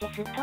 テスト。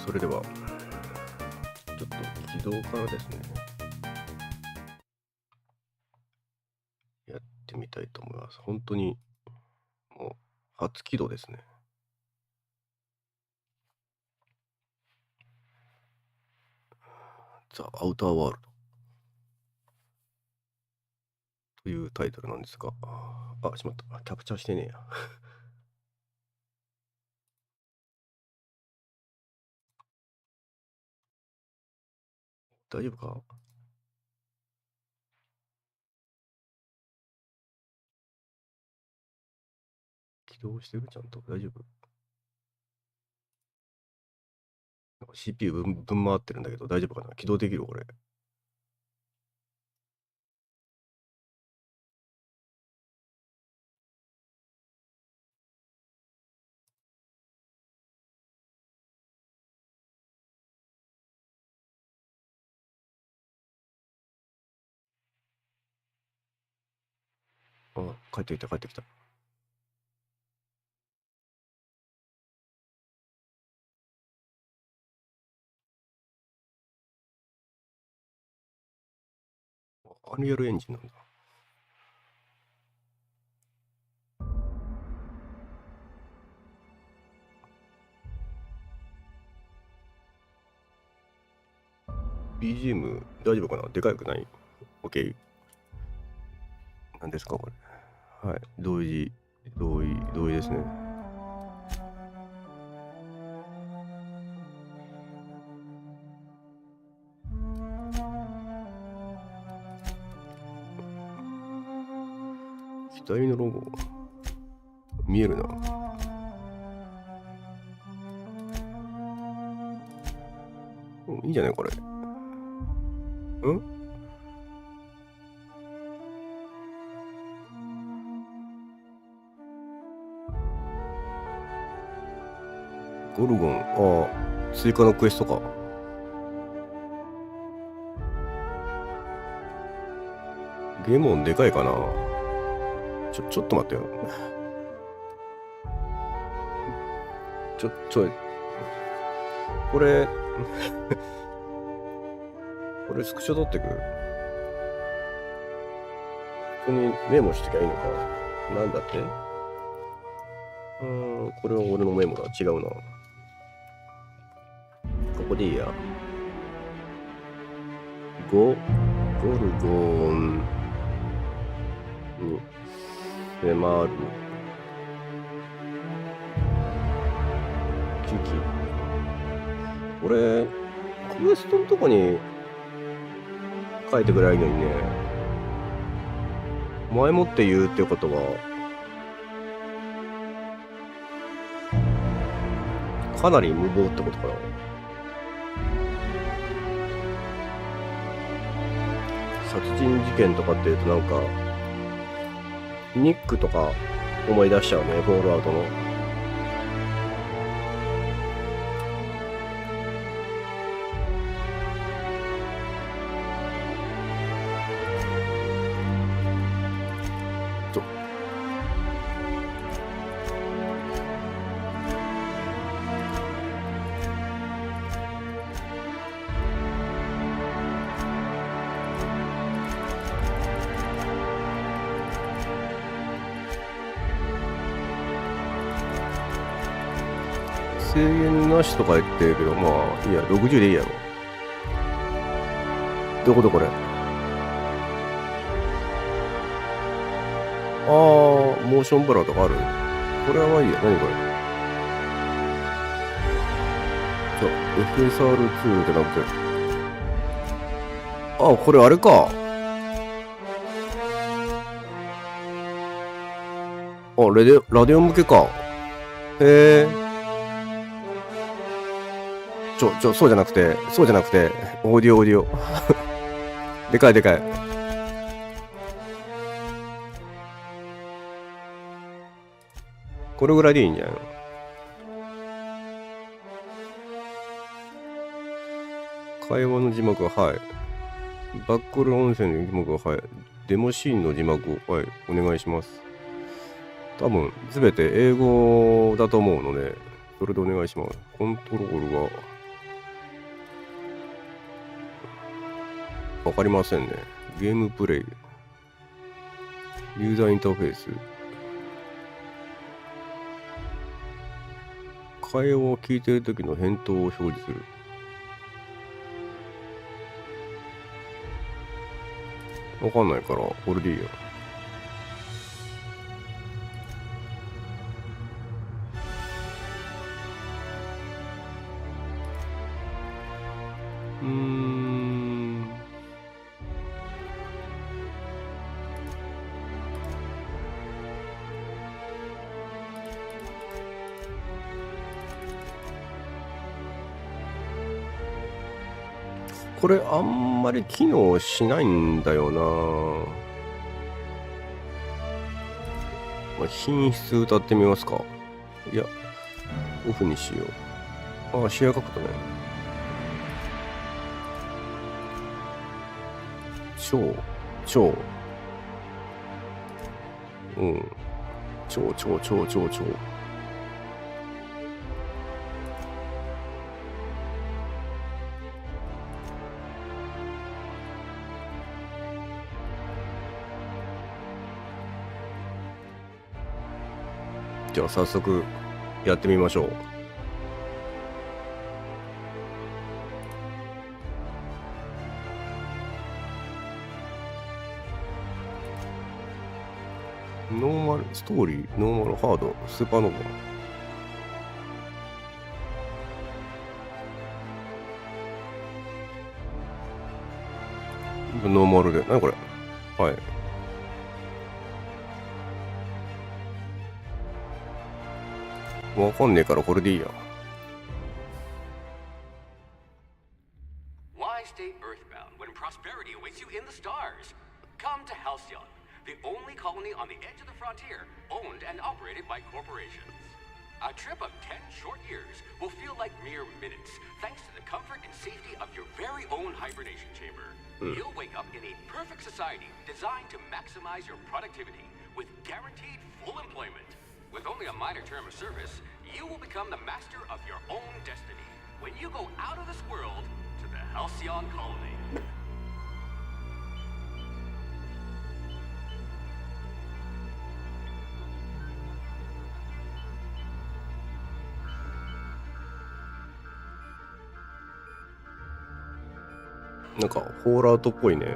それではちょっと起動からですね、やってみたいと思います。本当にもう初起動ですね。ザ・アウターワールドというタイトルなんですが、しまった。キャプチャーしてねえや。大丈夫か？起動してる？ちゃんと大丈夫？なんか CPU ぶん回ってるんだけど大丈夫かな？起動できる？これ。帰ってきた、帰ってきた。アンリアルエンジンなんだ。BGM 大丈夫かな？でかくない？ OK。何ですかこれ。はい。同意ですね。左のロゴ見えるな。いいんじゃないこれ。ゴルゴン、追加のクエストか。ゲーム音でかいかな。ちょっと待ってよ。これこれスクショ取ってく。普通にメモしてきゃいいのか。なんだって？これは俺のメモだ。違うな。ここでいいや。ゴルゴンに迫る危機。これクエストのとこに書いてくればいいのにね。前もって言うってことはかなり無謀ってことかな。殺人事件とかっていうとなんかニックとか思い出しちゃうね。フォールアウトの。制限なしとか言ってるけど、まあいいや、60でいいやろ。どここれ。モーションブラとかある。これはいいや。何これ。FSR2 じゃなくて。これあれか。ラデオ向けか。へえ。そうじゃなくて、オーディオ。でかい。これぐらいでいいんじゃないの？会話の字幕は、はい。バックグラウンド音声の字幕は、はい。デモシーンの字幕を、はい。お願いします。多分、すべて英語だと思うので、それでお願いします。コントロールは、わかりませんね。ゲームプレイ。ユーザーインターフェース。会話を聞いているときの返答を表示する。わかんないから、これでいいや。これあんまり機能しないんだよな。品質歌ってみますか。いや、オフにしよう。シェア書くとね。超。うん。超。じゃあ早速やってみましょう。ノーマル、ストーリー、ノーマル、ハード、スーパーノーマル。ノーマルで。何これ？はい。わかんねえからこれでいいや。Why stay earthbound when prosperity awaits you in the stars? Come to Halcyon, the only colony on the edge of the frontier, owned and operated by corporations. A trip of 10 short years will feel like mere minutes, thanks to the comfort and safety of your very own hibernation chamber. You'll wake up in a perfect society designed to maximize your productivity with guaranteed full employment. With only a minor term of service, you will become the master of your own destiny when you go out of this world to the Halcyon colony. .なんかホールアウトっぽいね。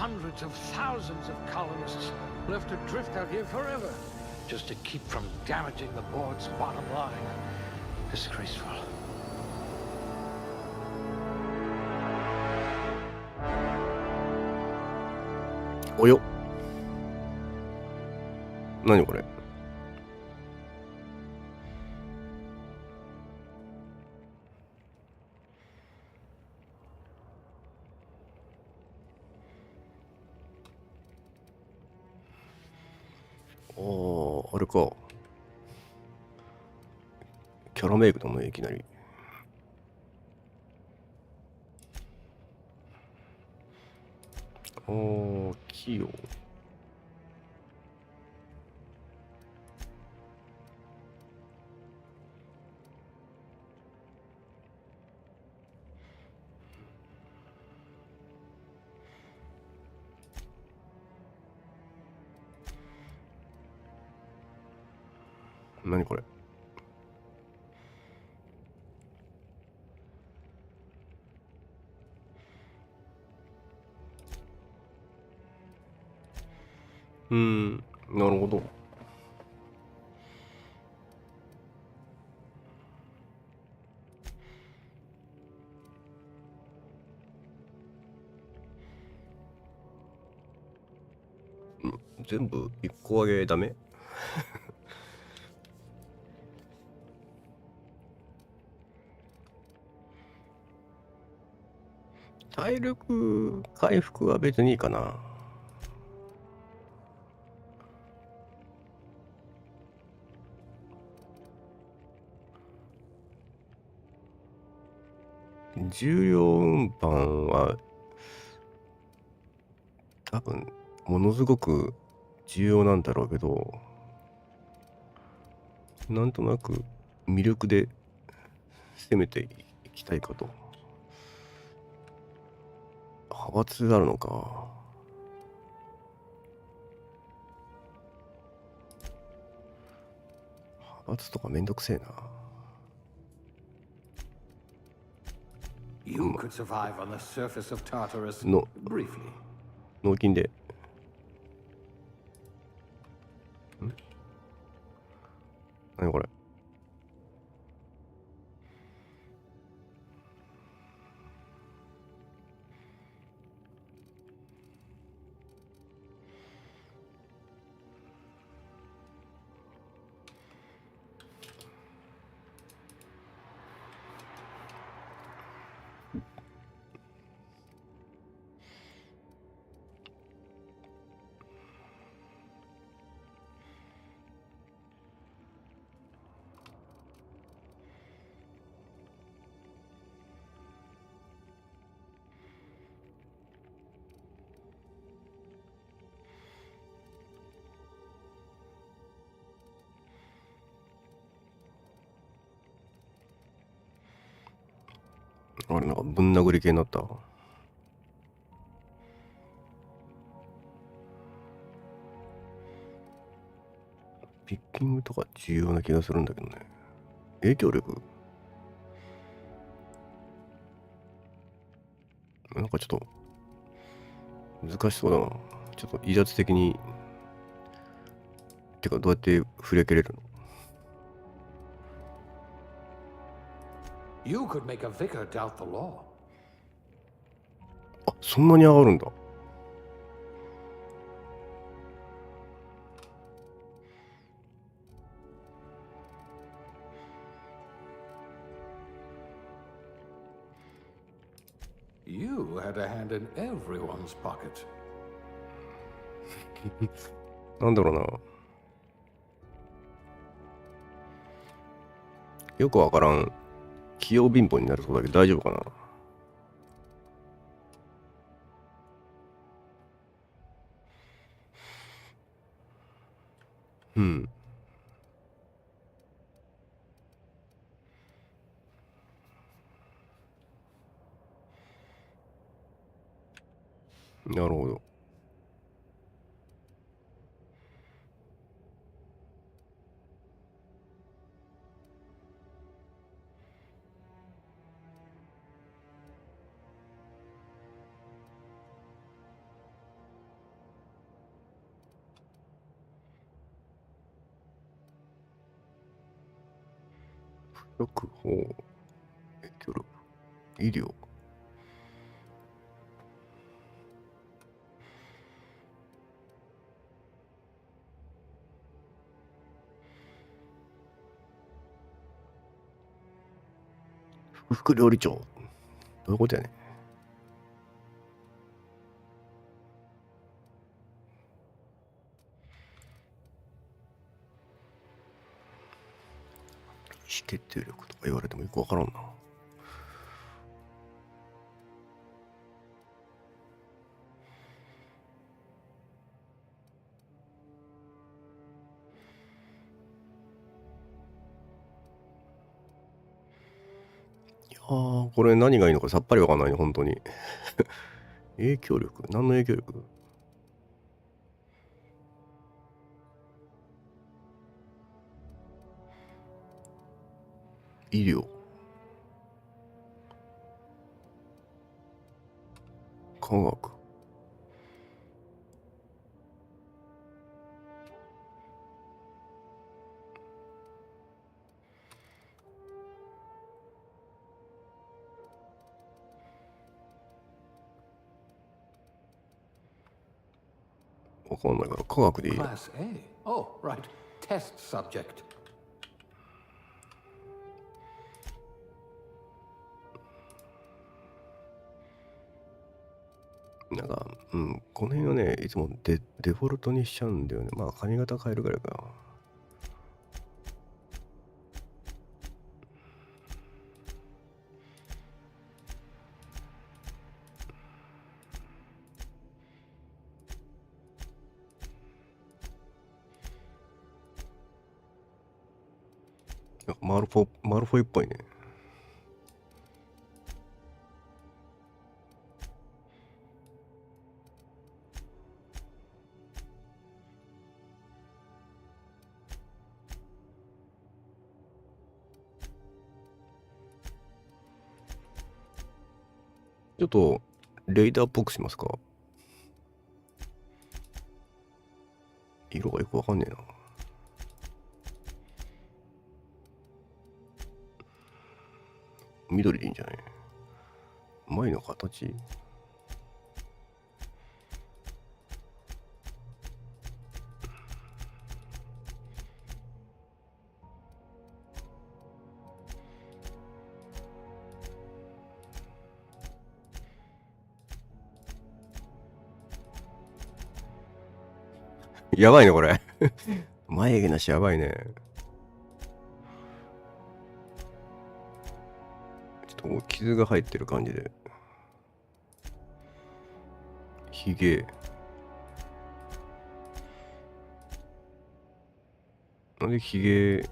Hundreds of thousands of colonists left adrift out here forever, just to keep from damaging the board's bottom line. Disgraceful. およ。何これ。あれか。キャラメイクだもんね、いきなり。器用。何これ。なるほど。全部1個上げダメ？体力回復は別にいいかな。重量運搬は多分ものすごく重要なんだろうけど、なんとなく魅力で攻めていきたいかと。派閥があるのか。派閥とかめんどくせえな。You could survive on the surface of Tartarus の briefly. 納金で。何これ。あれなんかぶん殴り系になった。ピッキングとか重要な気がするんだけどね。影響力なんかちょっと難しそうだな。ちょっと威圧的に。てかどうやって触れ切れるの？ You could make a vicar doubt the law. あ、そんなに上がるんだ。You had a hand in everyone's pocket. なんだろうな。よくわからん。器用貧乏になるそうだけど大丈夫かな。うん。なるほど。6法、影響力、医療。副料理長。どういうことやねん。意思決定力とか言われてもよくわからんな。いやー、これ何がいいのかさっぱりわかんないね、本当に。影響力何の影響力？医療、科学、わかんないから科学でいいや。 Class A. Oh, right. Test subject. なんか、この辺はね、いつもデフォルトにしちゃうんだよね。まあ、髪型変えるぐらいかな。なんかマルフォイっぽいね。ちょっとレーダーっぽくしますか。色がよくわかんねえな。緑でいいんじゃない？前の形。やばいね、これ。眉毛なしやばいね。ちょっと傷が入ってる感じで。ひげ。なんでひげ。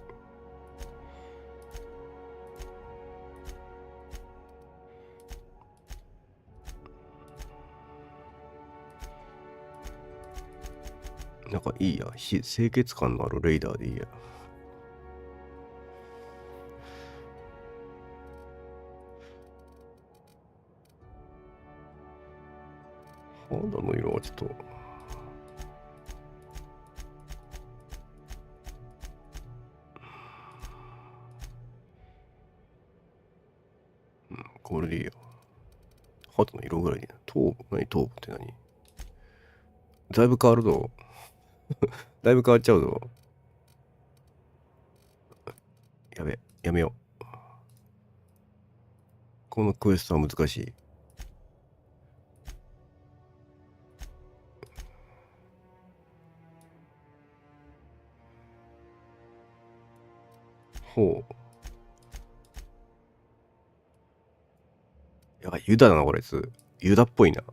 なんかいいや。清潔感のあるレーダーでいいや。肌の色はちょっと。これでいいや。肌の色ぐらいでいいな。頭部って何？だいぶ変わるぞ。だいぶ変わっちゃうぞ。やめよう。このクエストは難しい。ほう。やばい、ユダだな、これ。ユダっぽいな。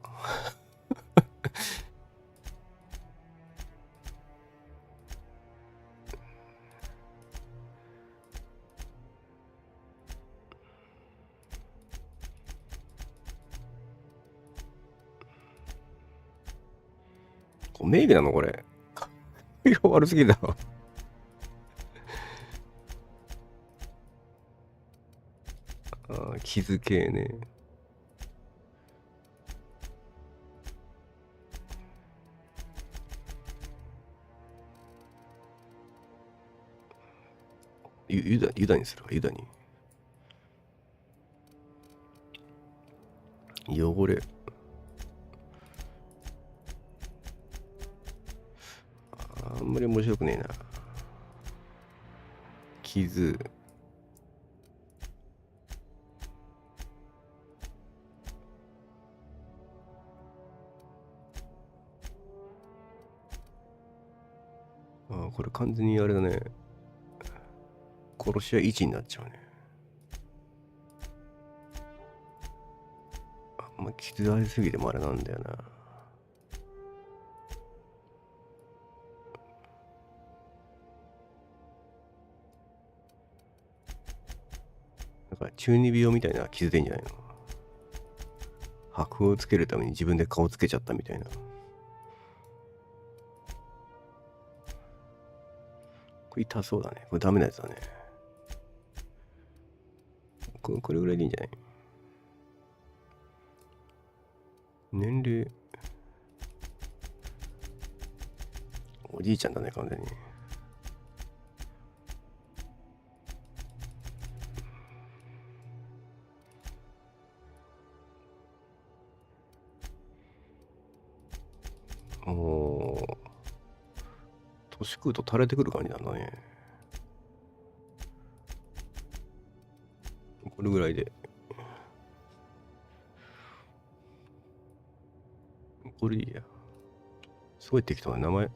メイクなのこれ。色悪すぎだわ。傷系ね。ユダにするか、ユダに。汚れ。あんまり面白くねえな。傷。これ完全にあれだね。殺し屋1になっちゃうね。あんま傷ありすぎてもあれなんだよな。なんか中二病みたいな傷でいいんじゃないの？箔をつけるために自分で顔つけちゃったみたいな。これ痛そうだね。これダメなやつだね。これぐらいでいいんじゃない？年齢おじいちゃんだね、完全に。おー、年食うと垂れてくる感じなんだね。これぐらいで。これいいや。すごい適当な名前。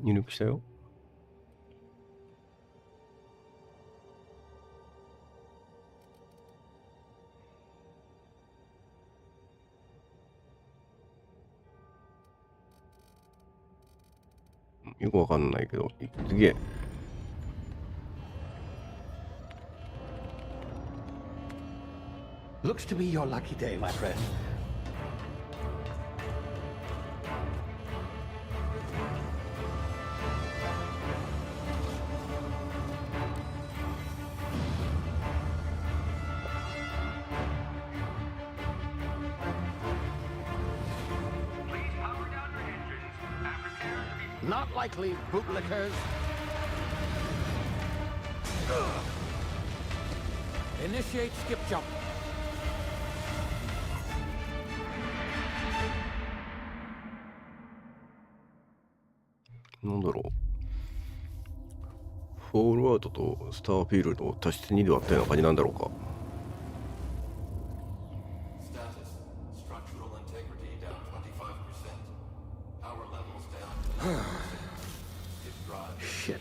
入力したよ。よくわかんないけど、すげえ。Looks to be your lucky day, my friend. Not likely, bootlickers. Initiate skip jump. なんだろう。フォールアウトとスターフィールドを足して2で割ったような感じなんだろうか。Shit.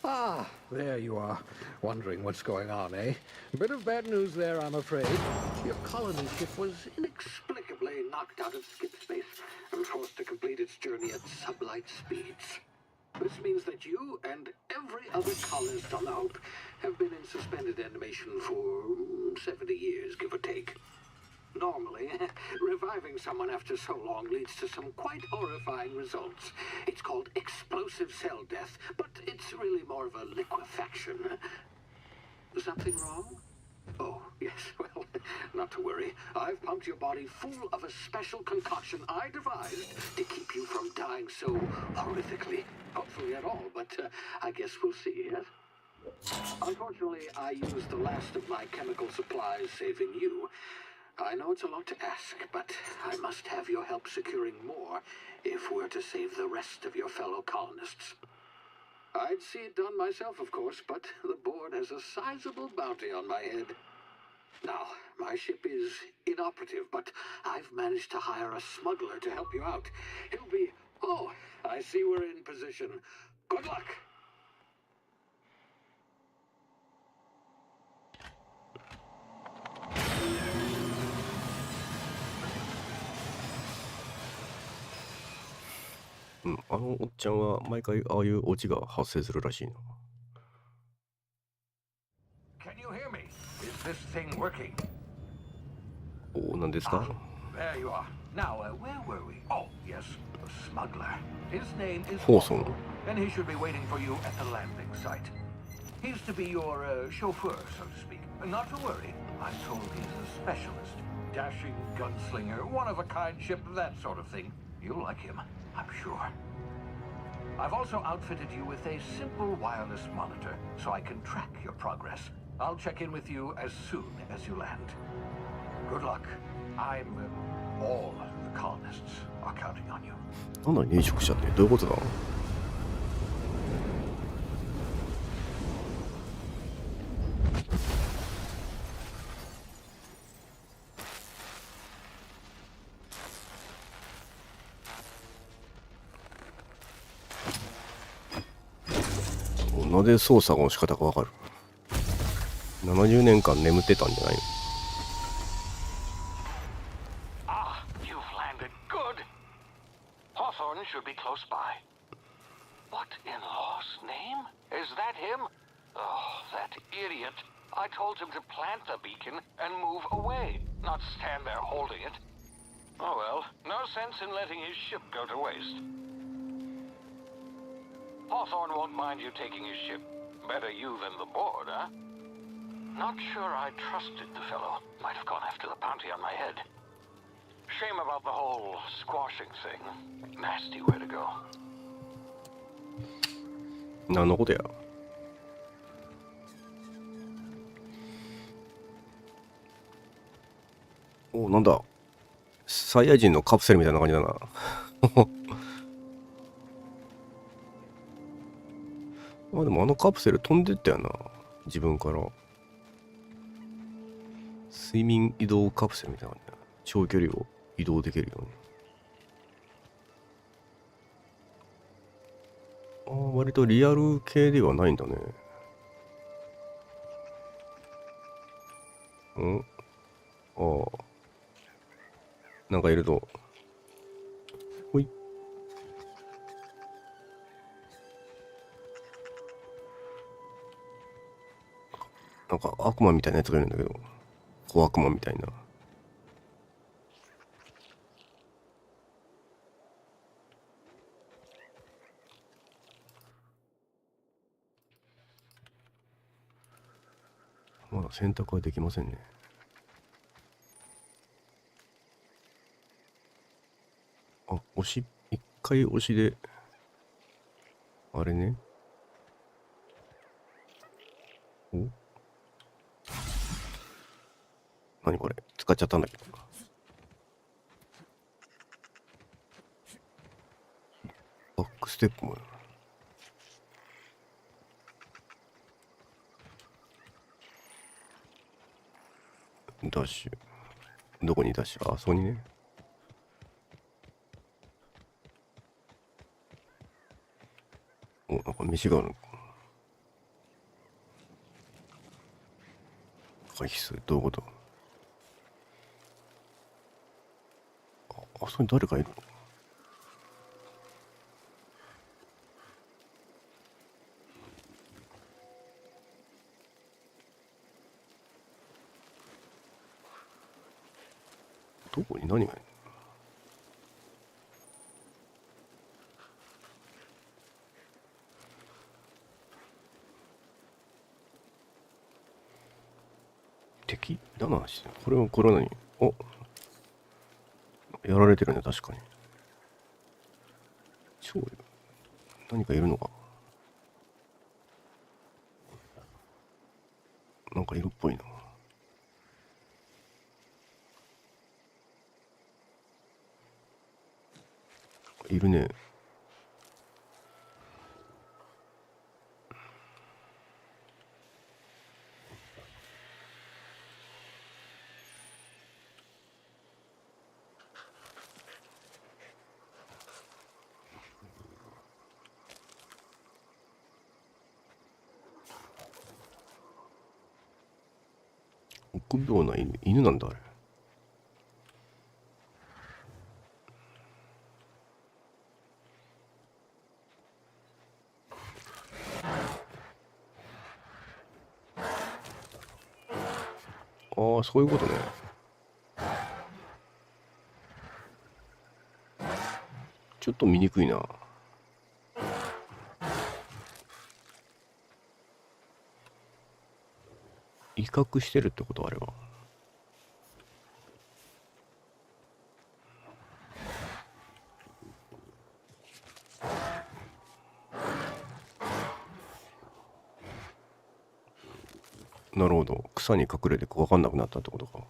Ah, there you are. Wondering what's going on, eh? A bit of bad news there, I'm afraid. Your colony ship was inexplicably knocked out of skip space and forced to complete its journey at sublight speeds. This means that you and every other colonist on the Hope have been in suspended animation for 70 years, give or take. Normally, reviving someone after so long leads to some quite horrifying results. It's called explosive cell death, but it's really more of a liquefaction. Something wrong? Oh, yes, well, not to worry. I've pumped your body full of a special concoction I devised to keep you from dying so horrifically. Hopefully at all, but I guess we'll see, yes? Unfortunately, I used the last of my chemical supplies saving you. I know it's a lot to ask, but I must have your help securing more if we're to save the rest of your fellow colonists. I'd see it done myself, of course, but the board has a sizable bounty on my head. Now, my ship is inoperative, but I've managed to hire a smuggler to help you out. He'll be... Oh, I see we're in position. Good luck!うん、あのおっちゃんは毎回ああいうオチが発生するらしいな。Can you hear me? Is this thing working? おお、何ですか？ There you are. Now, where were we? Oh, yes, the smuggler. His name is Awesome. and he should be waiting for you at the landing site. He's to be your chauffeur, so to speak. Not to worry. I'm told he's a specialist. Dashing gunslinger, one-of-a-kind ship, that sort of thing. You'll like him, I'm sure. I've also outfitted you with a simple wireless monitor, so I can track your progress. I'll check in with you as soon as you land. Good luck. All the colonists are counting on you. なんだ入植者ってどういうことだ？なぜ操作の仕方がわかる？70年間眠ってたんじゃないの？ What in law's name? Is that him? Oh, that idiot. I told him to plant the beacon and move away, not stand there holding it. Oh well, no sense in letting his ship go to waste. Hawthorne won't mind you taking his ship. Better you than the board, huh? Not sure I trusted the fellow. Might have gone after the bounty on my head. Shame about the whole squashing thing. Nasty way to go. 何のことや。お、なんだ。サイヤ人のカプセルみたいな感じだな。あ、でもあのカプセル飛んでったよな。自分から。睡眠移動カプセルみたいな感じだ。長距離を移動できるように。ああ、割とリアル系ではないんだね。ん？ああ。なんかいると。ほい。なんか悪魔みたいなやつがいるんだけど。小悪魔みたいな。まだ選択はできませんね。あ、一回押しで、あれね。お？何これ？使っちゃったんだけど。バックステップも。ダッシュ。どこにダッシュ？あ、そこにね。お、なんか飯がある。回避する。どういうこと？あそこに誰かいるの？どこに何がいるの？敵？何の話？これは何？お、やられてるね、確かに。何かいるのか？なんかいるっぽいな。いるね。臆病な犬なんだあれ。ああ、そういうことね。ちょっと見にくいな。威嚇してるってこと？あれは。なるほど。草に隠れて分かんなくなったってことか。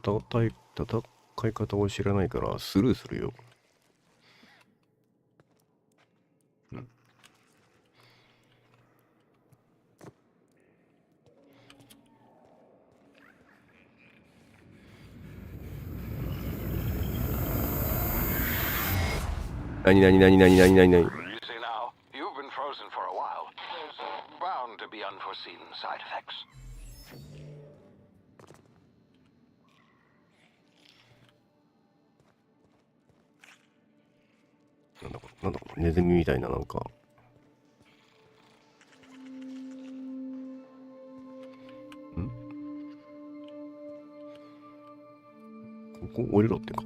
戦い方を知らないからスルーするよ。何 You see now, you've been frozen for a while. There's bound to be unforeseen side effects. なんだろう、ネズミみたいななんか。ここ降りろってか。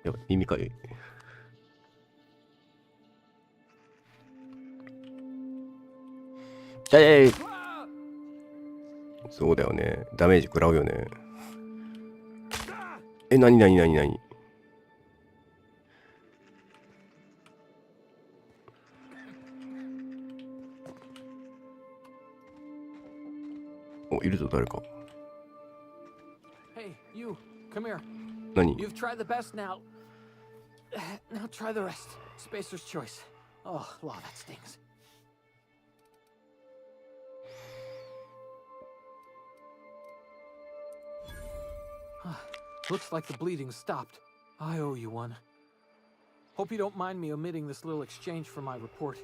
やばい、耳かゆい。そうだよね。ダメージ食らうよね。なにお、いるぞ、誰か。Hey, you, come here. 何 You've tried the best now. Now try the rest. Spacer's choice. Oh, wow, that stings. Looks like the bleeding stopped. I owe you one. Hope you don't mind me omitting this little exchange from my report.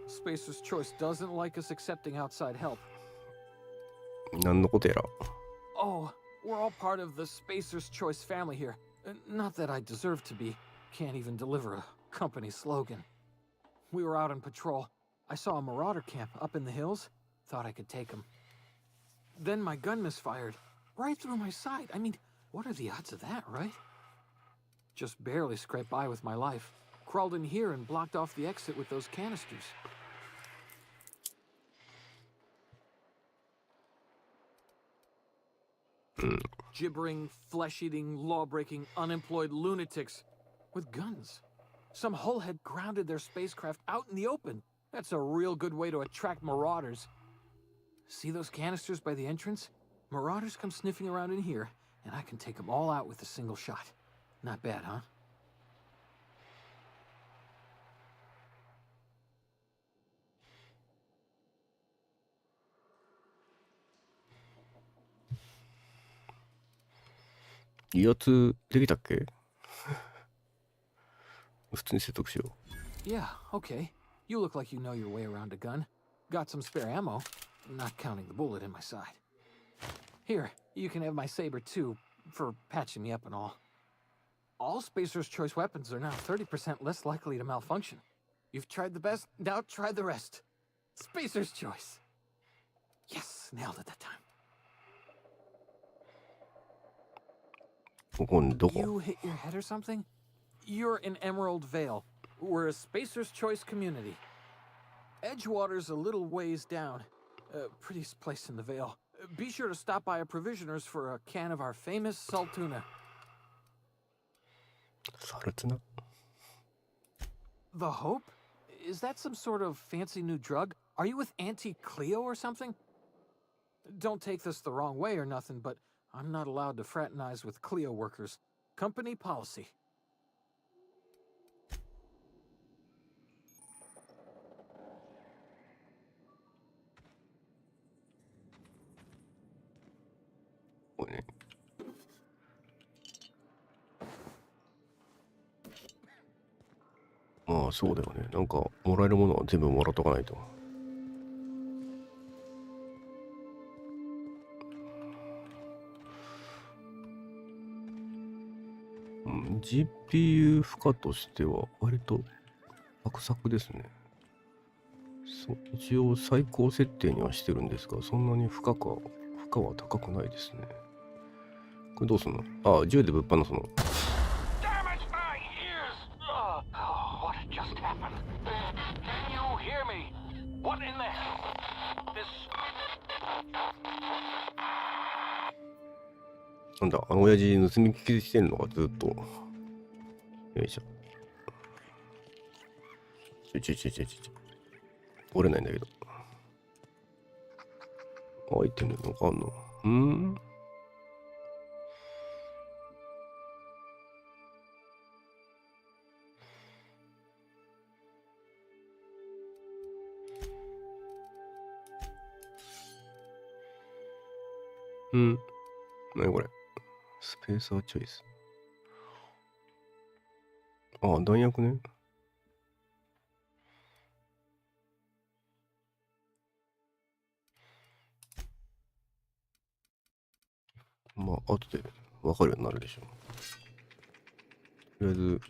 Spacer's choice doesn't like us accepting outside help. 何のことやら。Oh, we're all part of the Spacer's Choice family here. Not that I deserve to be. Can't even deliver a company slogan. We were out on patrol. I saw a marauder camp up in the hills. Thought I could take him. Then my gun misfired. Right through my side. I mean, what are the odds of that, right? Just barely scraped by with my life. Crawled in here and blocked off the exit with those canisters. Gibbering, flesh-eating, law-breaking, unemployed lunatics with guns. Some hullhead grounded their spacecraft out in the open. That's a real good way to attract marauders. See those canisters by the entrance? Marauders come sniffing around in here, and I can take them all out with a single shot. Not bad, huh?威圧できたっけ普通に説得しよう。Yeah, okay. You look like you know your way around a gun. Got some spare ammo, not counting the bullet in my side. Here, you can have my saber too, for patching me up and all. All Spacer's Choice weapons are now 30% less likely to malfunction. You've tried the best, now try the rest. Spacer's Choice. Yes, nailed it that time. ここどこ You hit your head or something? You're in Emerald Vale. We're a Spacer's Choice community. Edgewater's a little ways down. Prettiest place in the Vale. Be sure to stop by a provisioner's for a can of our famous salt tuna. サルツナ The Hope? Is that some sort of fancy new drug? Are you with Auntie Cleo or something? Don't take this the wrong way or nothing, but I'm not allowed to fraternize with Cleo workers. Company policy.これね。まあそうだよね。なんかもらえるものは全部もらっとかないと。GPU 負荷としては割とサクサクですね。そう、一応最高設定にはしてるんですが、そんなに負荷は高くないですね。これどうすんの？ああ、銃でぶっ放すの。Damn it, my ears! What just happened? Can you hear me? What in the hell? This. なんだ、あの親父盗み聞きしてんのかずっと。よいしょ。折れないんだけど。アイテムなんかあんの？なにこれ？スペーサーチョイス。ああ、弾薬ね。まあ、後で分かるようになるでしょう。とりあえず、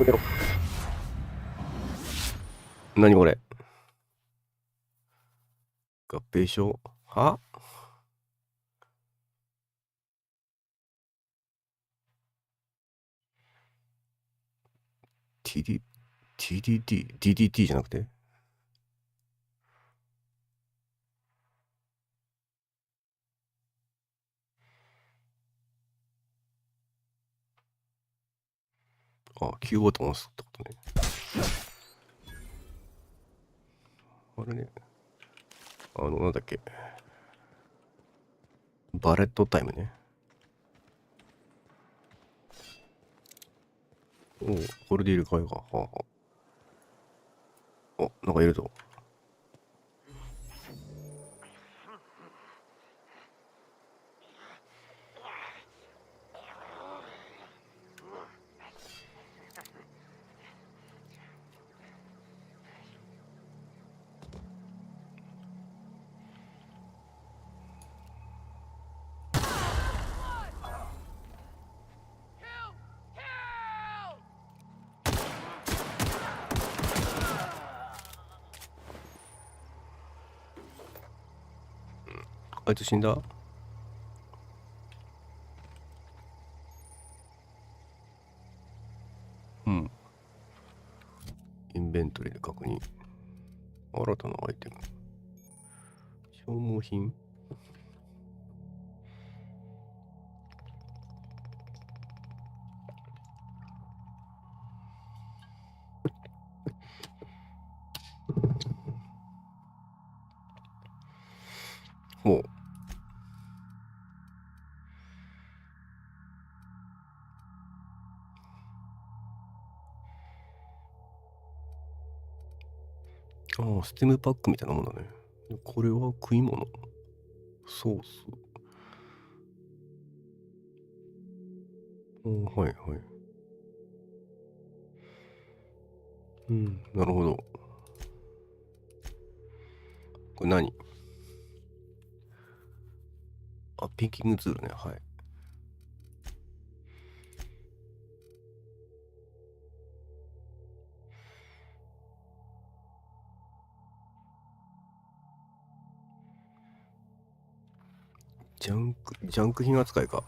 これろ。何これ。合併症は？TDT じゃなくてQ ボタン押すってことね。あれね。なんだっけ。バレットタイムね。これでいるかいか。なんかいるぞ。あいつ死んだ？うん。インベントリーで確認。新たなアイテム。消耗品？ほう。ステムパックみたいなもんだね。これは食い物。ソース。はいはい。なるほど。これ何？ピッキングツールね。はい。ジャンク品扱いか。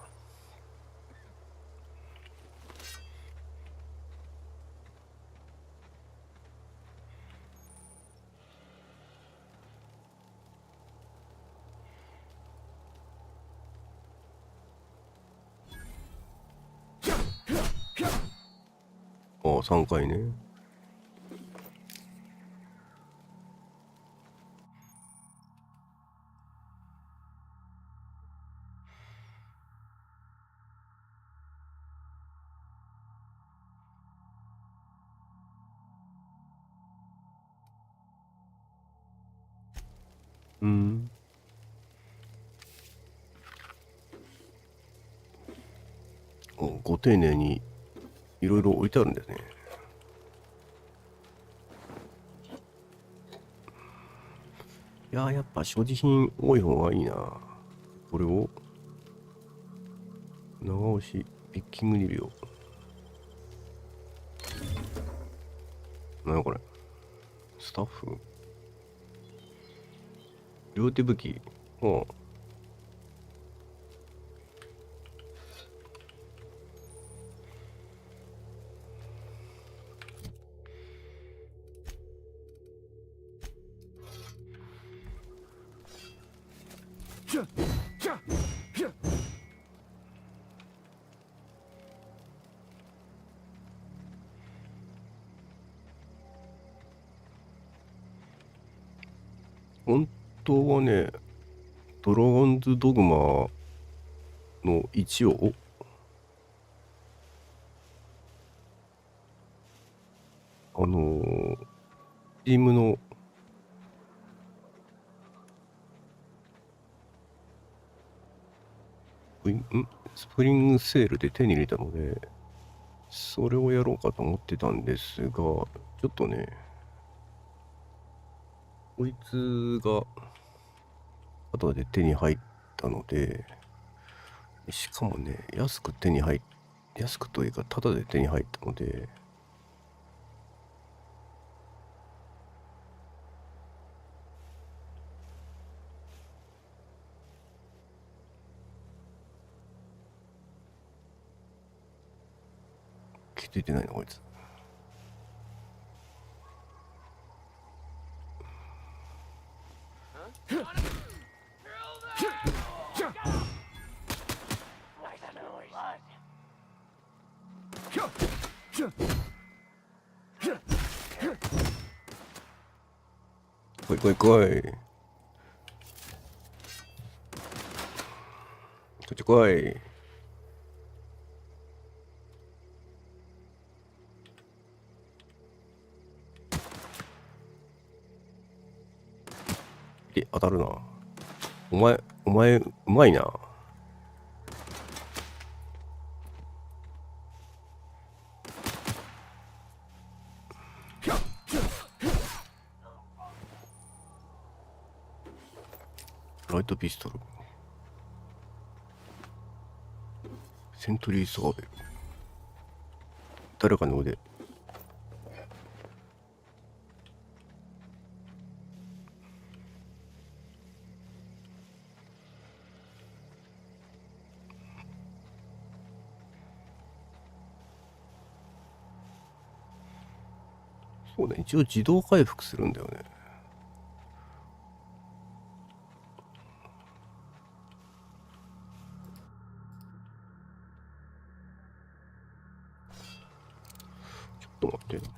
3回ね。ご丁寧にいろいろ置いてあるんですね。いやー、やっぱ所持品多い方がいいな。これを長押しピッキングにいるよ。なんやこれ。スタッフ両手武器。本当はね、ドラゴンズドグマの1を、チームのスプリングセールで手に入れたので、それをやろうかと思ってたんですが、ちょっとね、こいつが後で手に入ったので、しかもね、安くというかタダで手に入ったので、づいてないなこいつ。来い来い来い。こっち来い。当たるな。お前うまいな。ライトピストル、セントリーサーベル、誰かの腕。そうね、一応自動回復するんだよね。ちょっと待って。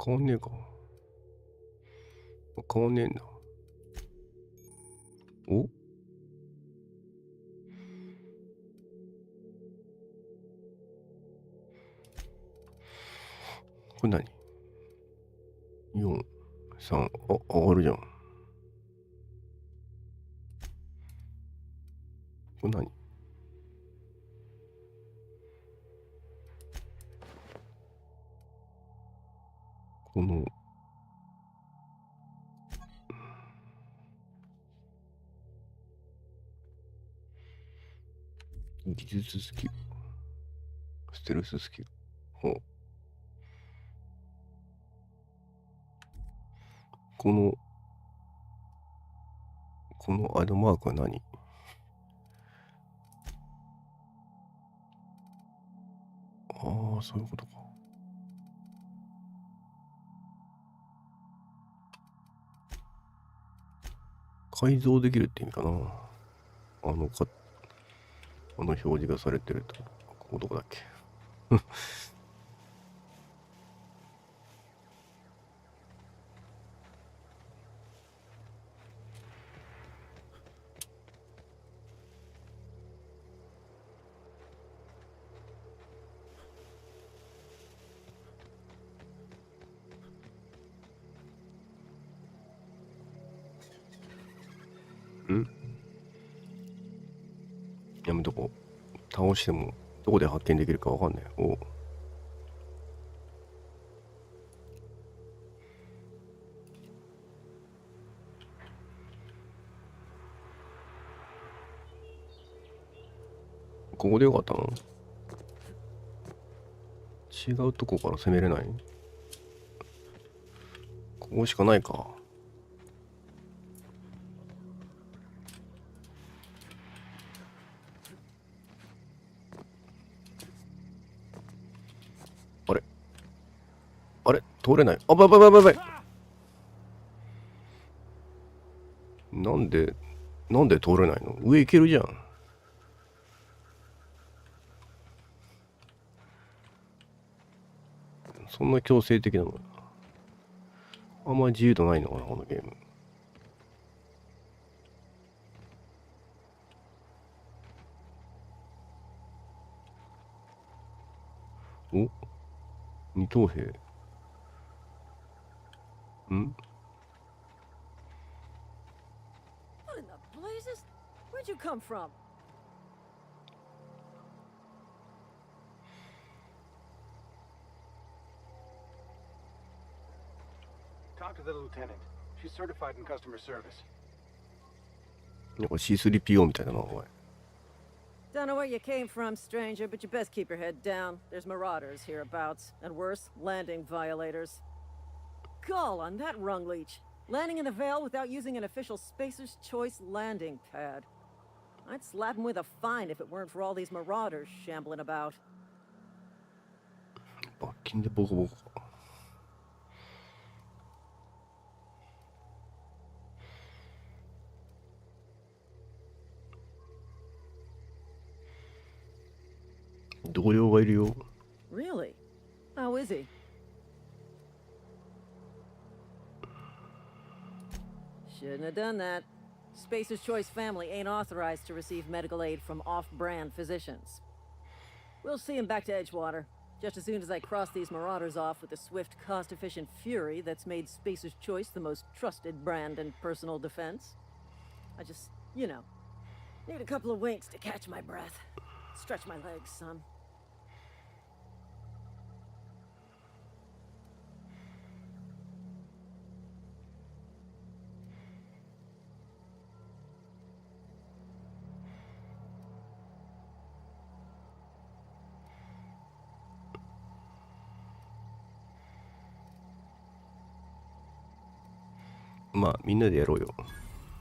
変わんねえか。変わんねえんだ。お、これ何 ?4、3、上がるじゃん。これ何？この、技術スキル、ステルススキル。ほう。このアドマークは何？ああ、そういうことか。改造できるって意味かな。あの表示がされてると。ここどこだっけ？ん？やめとこう。倒してもどこで発見できるかわかんない。お、ここでよかったの？違うとこから攻めれない？ここしかないか。あれあれ通れない。あ、ばばばばばい。なんで通れないの？上行けるじゃん。そんな強制的なの？あんまり自由度ないのかな、このゲーム。お、二等兵。ん？ What in the blazes? Where'd you come from? Talk to the lieutenant. She's certified in customer service. なんか C3PO みたいだな、お前。Don't know where you came from, stranger, but you best keep your head down. There's marauders hereabouts, and worse, landing violators. Gall on that rung leech. Landing in the Vale without using an official Spacer's Choice landing pad. I'd slap him with a fine if it weren't for all these marauders shambling about. 罰金でボコボコか。同僚がいるよ。Really? How is he? Shouldn't have done that. Spacer's Choice family ain't authorized to receive medical aid from off-brand physicians. We'll see him back to Edgewater, just as soon as I cross these marauders off with the swift, cost-efficient fury that's made Spacer's Choice the most trusted brand in personal defense. I just, need a couple of winks to catch my breath. Stretch my legs, son.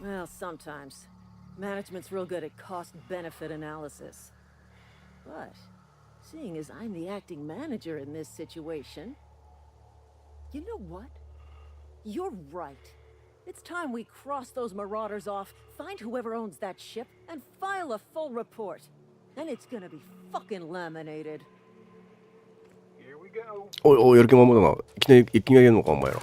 Well, sometimes. Management's real good at cost-benefit analysis. But, seeing as I'm the acting manager in this situation... You know what? You're right. It's time we cross those marauders off, find whoever owns that ship, and file a full report. Then it's gonna be fucking laminated. Here we go. おいおい、やる気満々だな。いきなりやるのか、お前ら。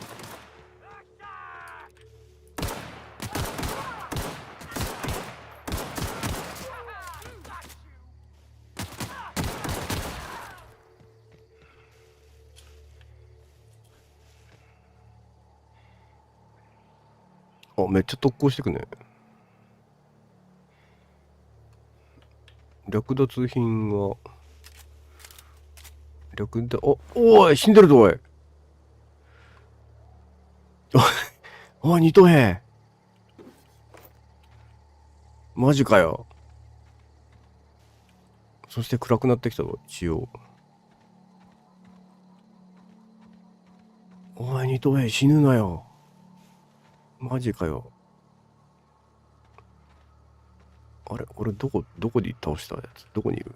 あ、めっちゃ特攻してくね。略奪品がおい死んでるぞおいおい二等兵マジかよ。そして暗くなってきたぞ一応。おい二等兵死ぬなよ。マジかよ。あれ俺どこで倒したやつどこにいる？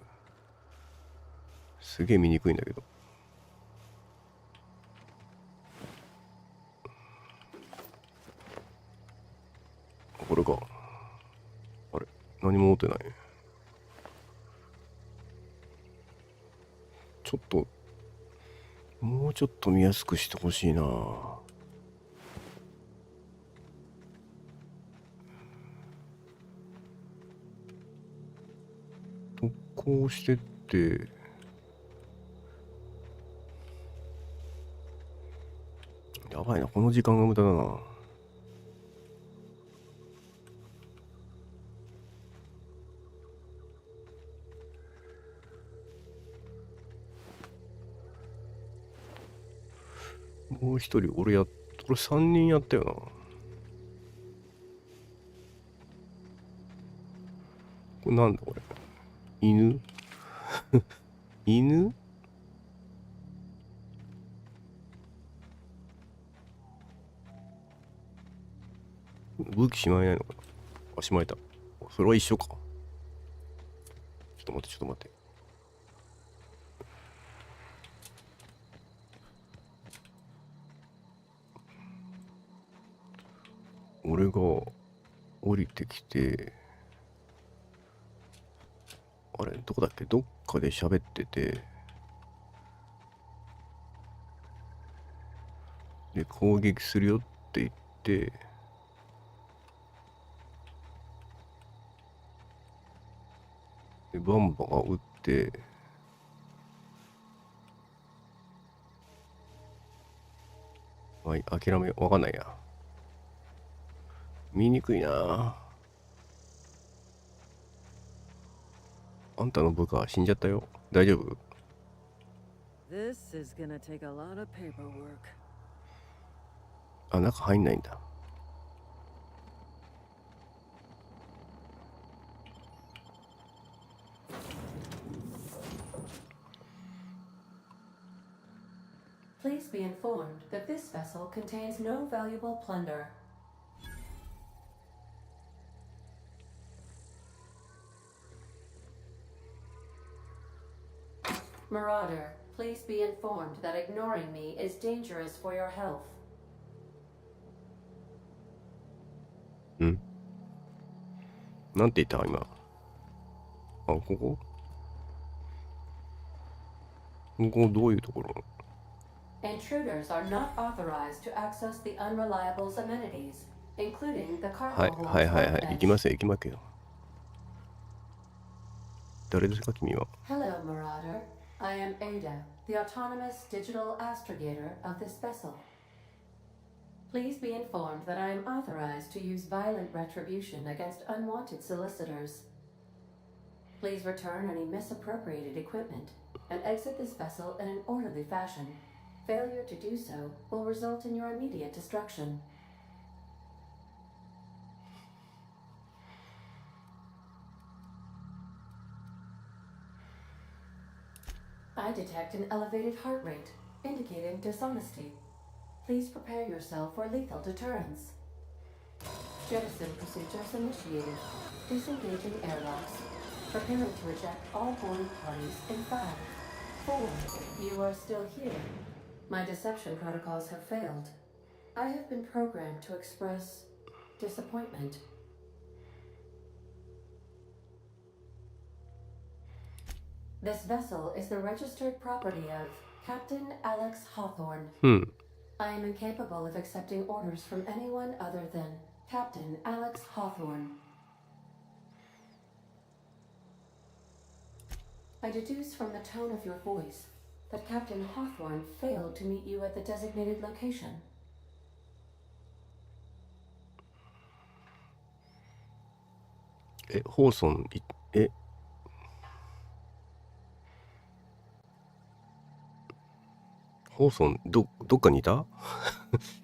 すげえ見にくいんだけど。これか。あれ何も持ってない。ちょっともうちょっと見やすくしてほしいな。こうしてってやばいな、この時間が無駄だな。もう一人俺3人やったよな。これなんだこれ。犬犬武器しまえないのかな。あ、しまえた。それは一緒か。ちょっと待って。俺が降りてきて、あれどこだっけ、どっかで喋ってて、で攻撃するよって言って、でバンバが撃って、はい、諦めわかんないや。見にくいな。あんたの部下死んじゃったよ。大丈夫？ This is gonna take a lot of paperwork. あ、中入んないんだ。Please be informed that this vessel contains no valuable plunder. Marauder, please be informed that ignoring me is dangerous for your health. んなんて言った今。あ、ここどういうところ？ Intruders are not authorized to access the Unreliable's amenities, including the は cargo い holds はいはいはい。行きますよ、 workbench. 行きますよ。誰ですか、君は。 Hello, Marauder. I am Ada, the autonomous digital astrogator of this vessel. Please be informed that I am authorized to use violent retribution against unwanted solicitors. Please return any misappropriated equipment and exit this vessel in an orderly fashion. Failure to do so will result in your immediate destruction. I detect an elevated heart rate, indicating dishonesty. Please prepare yourself for lethal deterrence. Jettison procedures initiated. Disengaging airlocks. Preparing to eject all boarding parties in 5, 4. You are still here. My deception protocols have failed. I have been programmed to express disappointment. This vessel is the registered property of Captain Alex Hawthorne. I am incapable of accepting orders from anyone other than Captain Alex Hawthorne. I deduce from the tone of your voice that Captain Hawthorne failed to meet you at the designated location. ホーソン、ホーソン、どっかにいた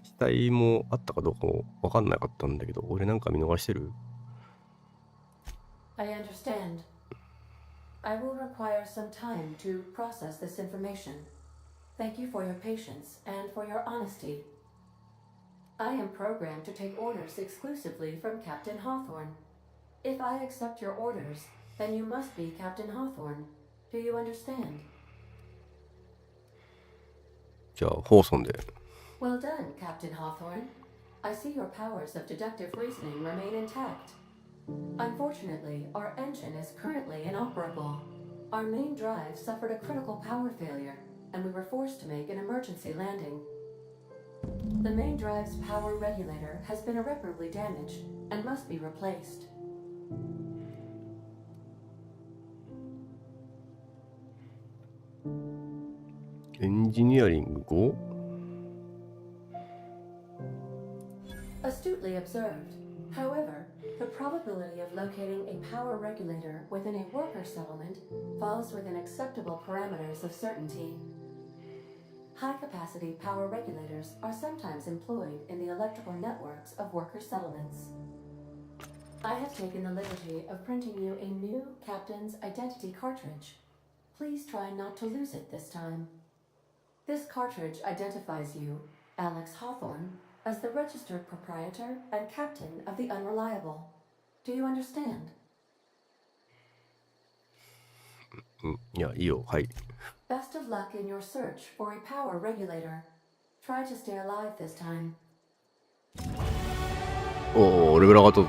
死体もあったかどうかもわかんなかったんだけど、俺なんか見逃してる？ I understand. I will require some time to process this information. Thank you for your patience and for your honesty. I am programmed to take orders exclusively from Captain Hawthorne. If I accept your orders, then you must be Captain Hawthorne. Do you understand? じゃあ、ホーソンで。 Well done, Captain Hawthorne. I see your powers of deductive reasoning remain intact. Unfortunately, our engine is currently inoperable. Our main drive suffered a critical power failure, and we were forced to make an emergency landing. The main drive's power regulator has been irreparably damaged and must be replaced. エンジニアリング 5？ Astutely observed. However, the probability of locating a power regulator within a worker settlement falls within acceptable parameters of certainty. High-capacity power regulators are sometimes employed in the electrical networks of worker settlements. I have taken the liberty of printing you a new Captain's Identity cartridge. Please try not to lose it this time. This cartridge identifies you, Alex Hawthorne, as the registered proprietor and captain of the Unreliable. Do you understand? いや、いいよ、はい。 Best of luck in your search for a power regulator. Try to stay alive this time. おお、レベル上がったぞ。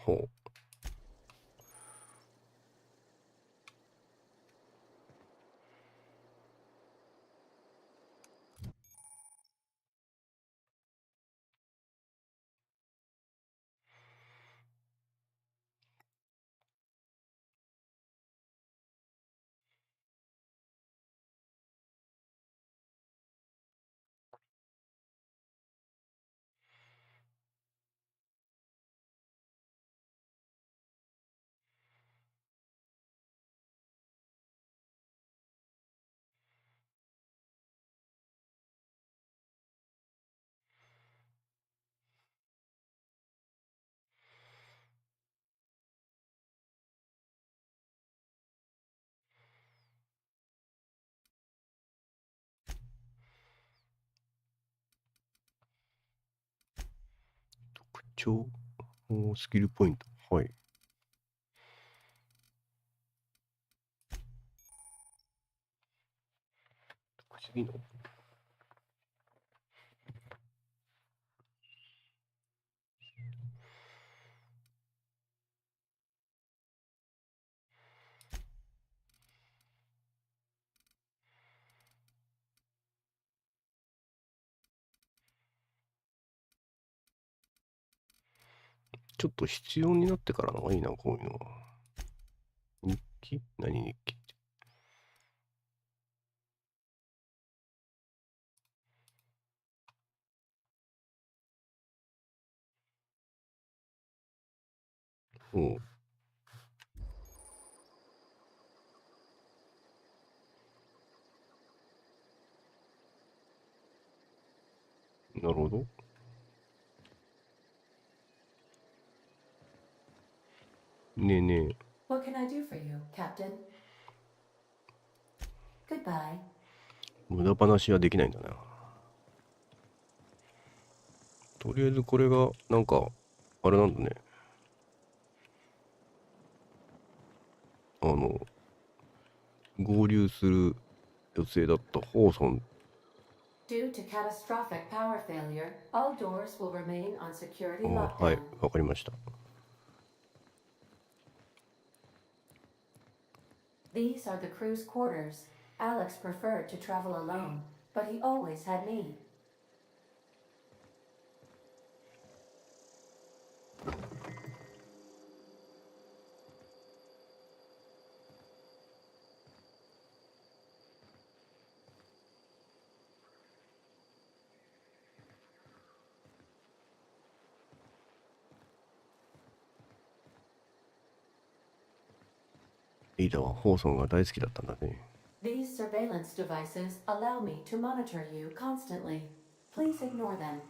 ほう。超スキルポイント。はい。次の。ちょっと必要になってからの方がいいな、こういうのは。日記？何日記って。おう。なるほど。ねえねえ。What can I do for you, Captain? Goodbye. 無駄話はできないんだな。とりあえずこれが、なんか、あれなんだね。合流する予定だったホーソン。Due to catastrophic power failure, all doors will remain on security はい、 lockdown. わかりました。These are the crew's quarters. Alex preferred to travel alone, but he always had me. リーダーはホーソンが大好きだったんだね。These surveillance devices allow me to monitor you constantly. Please ignore them.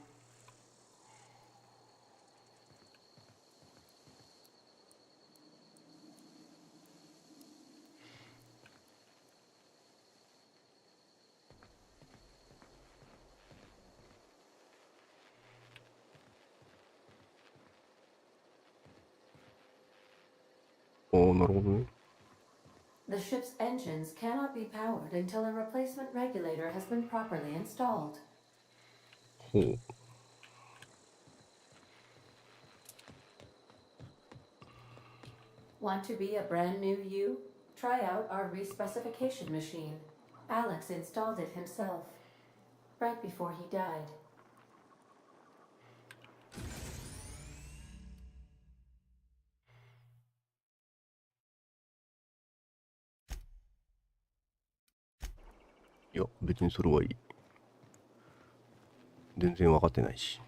なるほどね。The ship's engines cannot be powered until a replacement regulator has been properly installed. ほう。Want to be a brand new you? Try out our respecification machine. Alex installed it himself, right before he died. いや、別にそれはいい。全然分かってないし。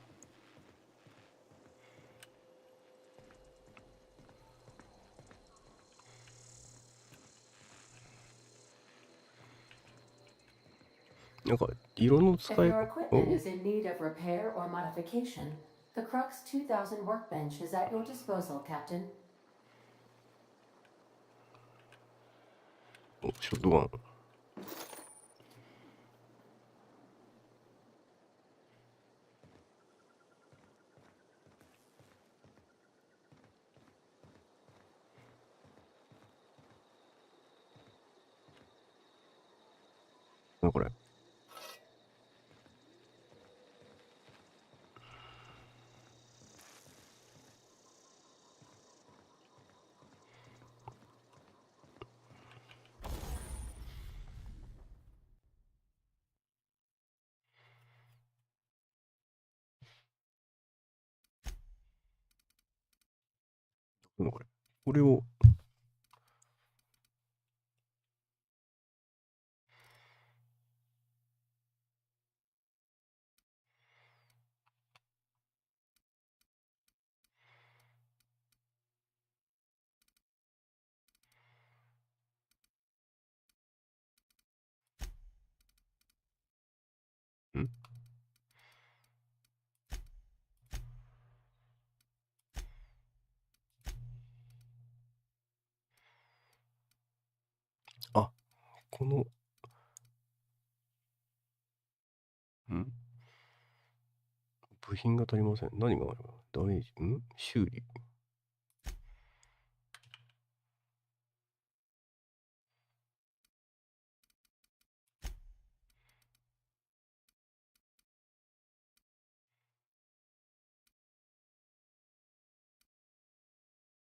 なんか、色の If 使い、 your equipment is in need of repair or modification, the Crux 2000 workbench is at your disposal, Captain. ショットガン。これ。これ。これを、んあ、この、部品が足りません。何がある？ダメージ、修理。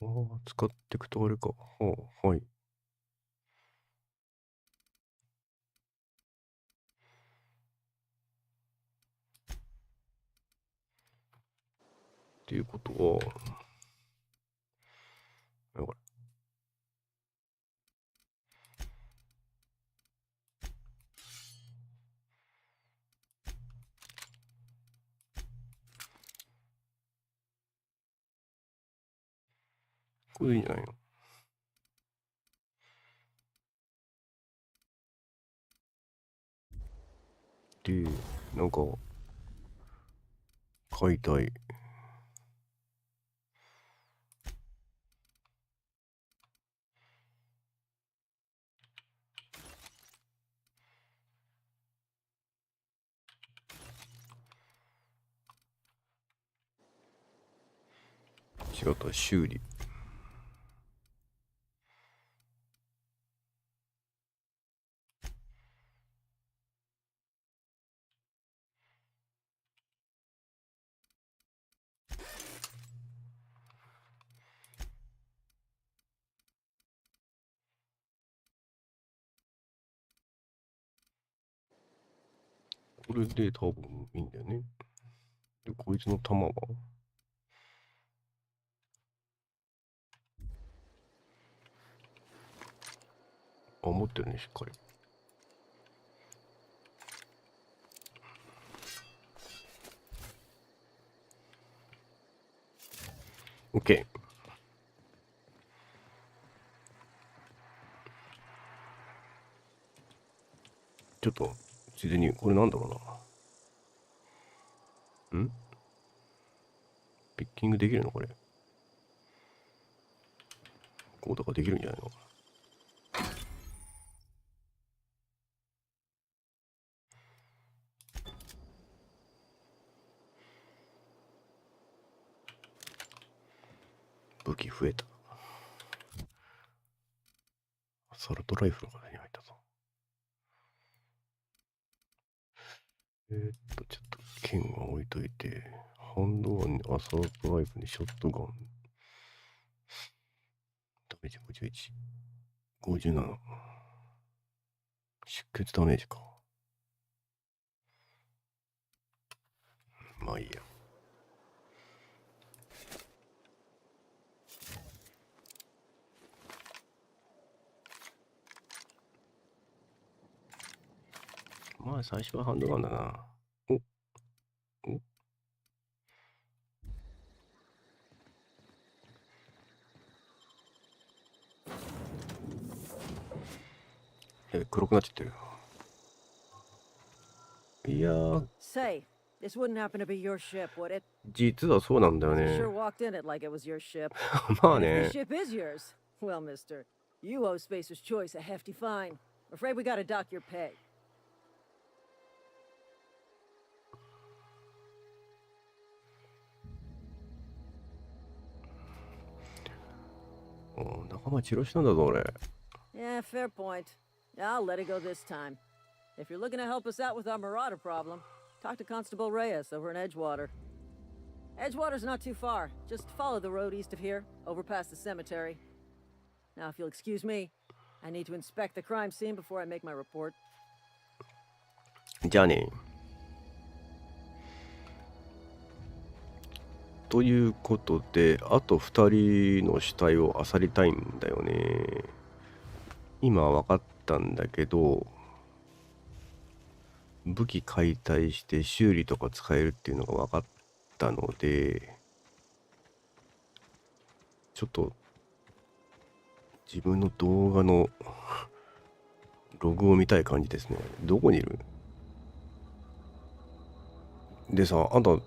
ああ、使っていくとあれか。はあ、はい。っていうことは、これ。これでいいんじゃないの？で、なんか、解体。違った、修理。これで多分いいんだよね。で、こいつの弾は持ってるね、しっかり。OK。ちょっと、ついでに、これなんだろうな。ピッキングできるのこれ。こうとかできるんじゃないの？武器増えた。アサルトライフルが手に入ったぞ。ちょっと剣は置いといて、ハンドガンにアサルトライフルにショットガン。ダメージ51、57。出血ダメージか。まあいいや。まあ最初はハンドガンだな。お黒くなっちゃってる。いやー、 Say, this wouldn't happen to be your ship, would it? 実はそうなんだよ You ね。 sure walked in it like it was your ship. まあ And if ね the。ship is yours, well, mister, you owe Spacer's Choice a hefty fine. Afraid we gotta dock your pay. 仲間チロシなんだぞ俺。 Yeah, fair point. I'll let it go this time. If you're looking to help us out with our marauder problem, talk to Constable Reyes over in Edgewater. Edgewater's not too far. Just follow the road east of here, over past the cemetery. Now, if you'll excuse me, I need to inspect the crime scene before I make my report. じゃあね。ということで、あと2人の死体を漁りたいんだよね。今分かったんだけど、武器解体して修理とか使えるっていうのが分かったので、ちょっと自分の動画のログを見たい感じですね。どこにいる？でさ、あんた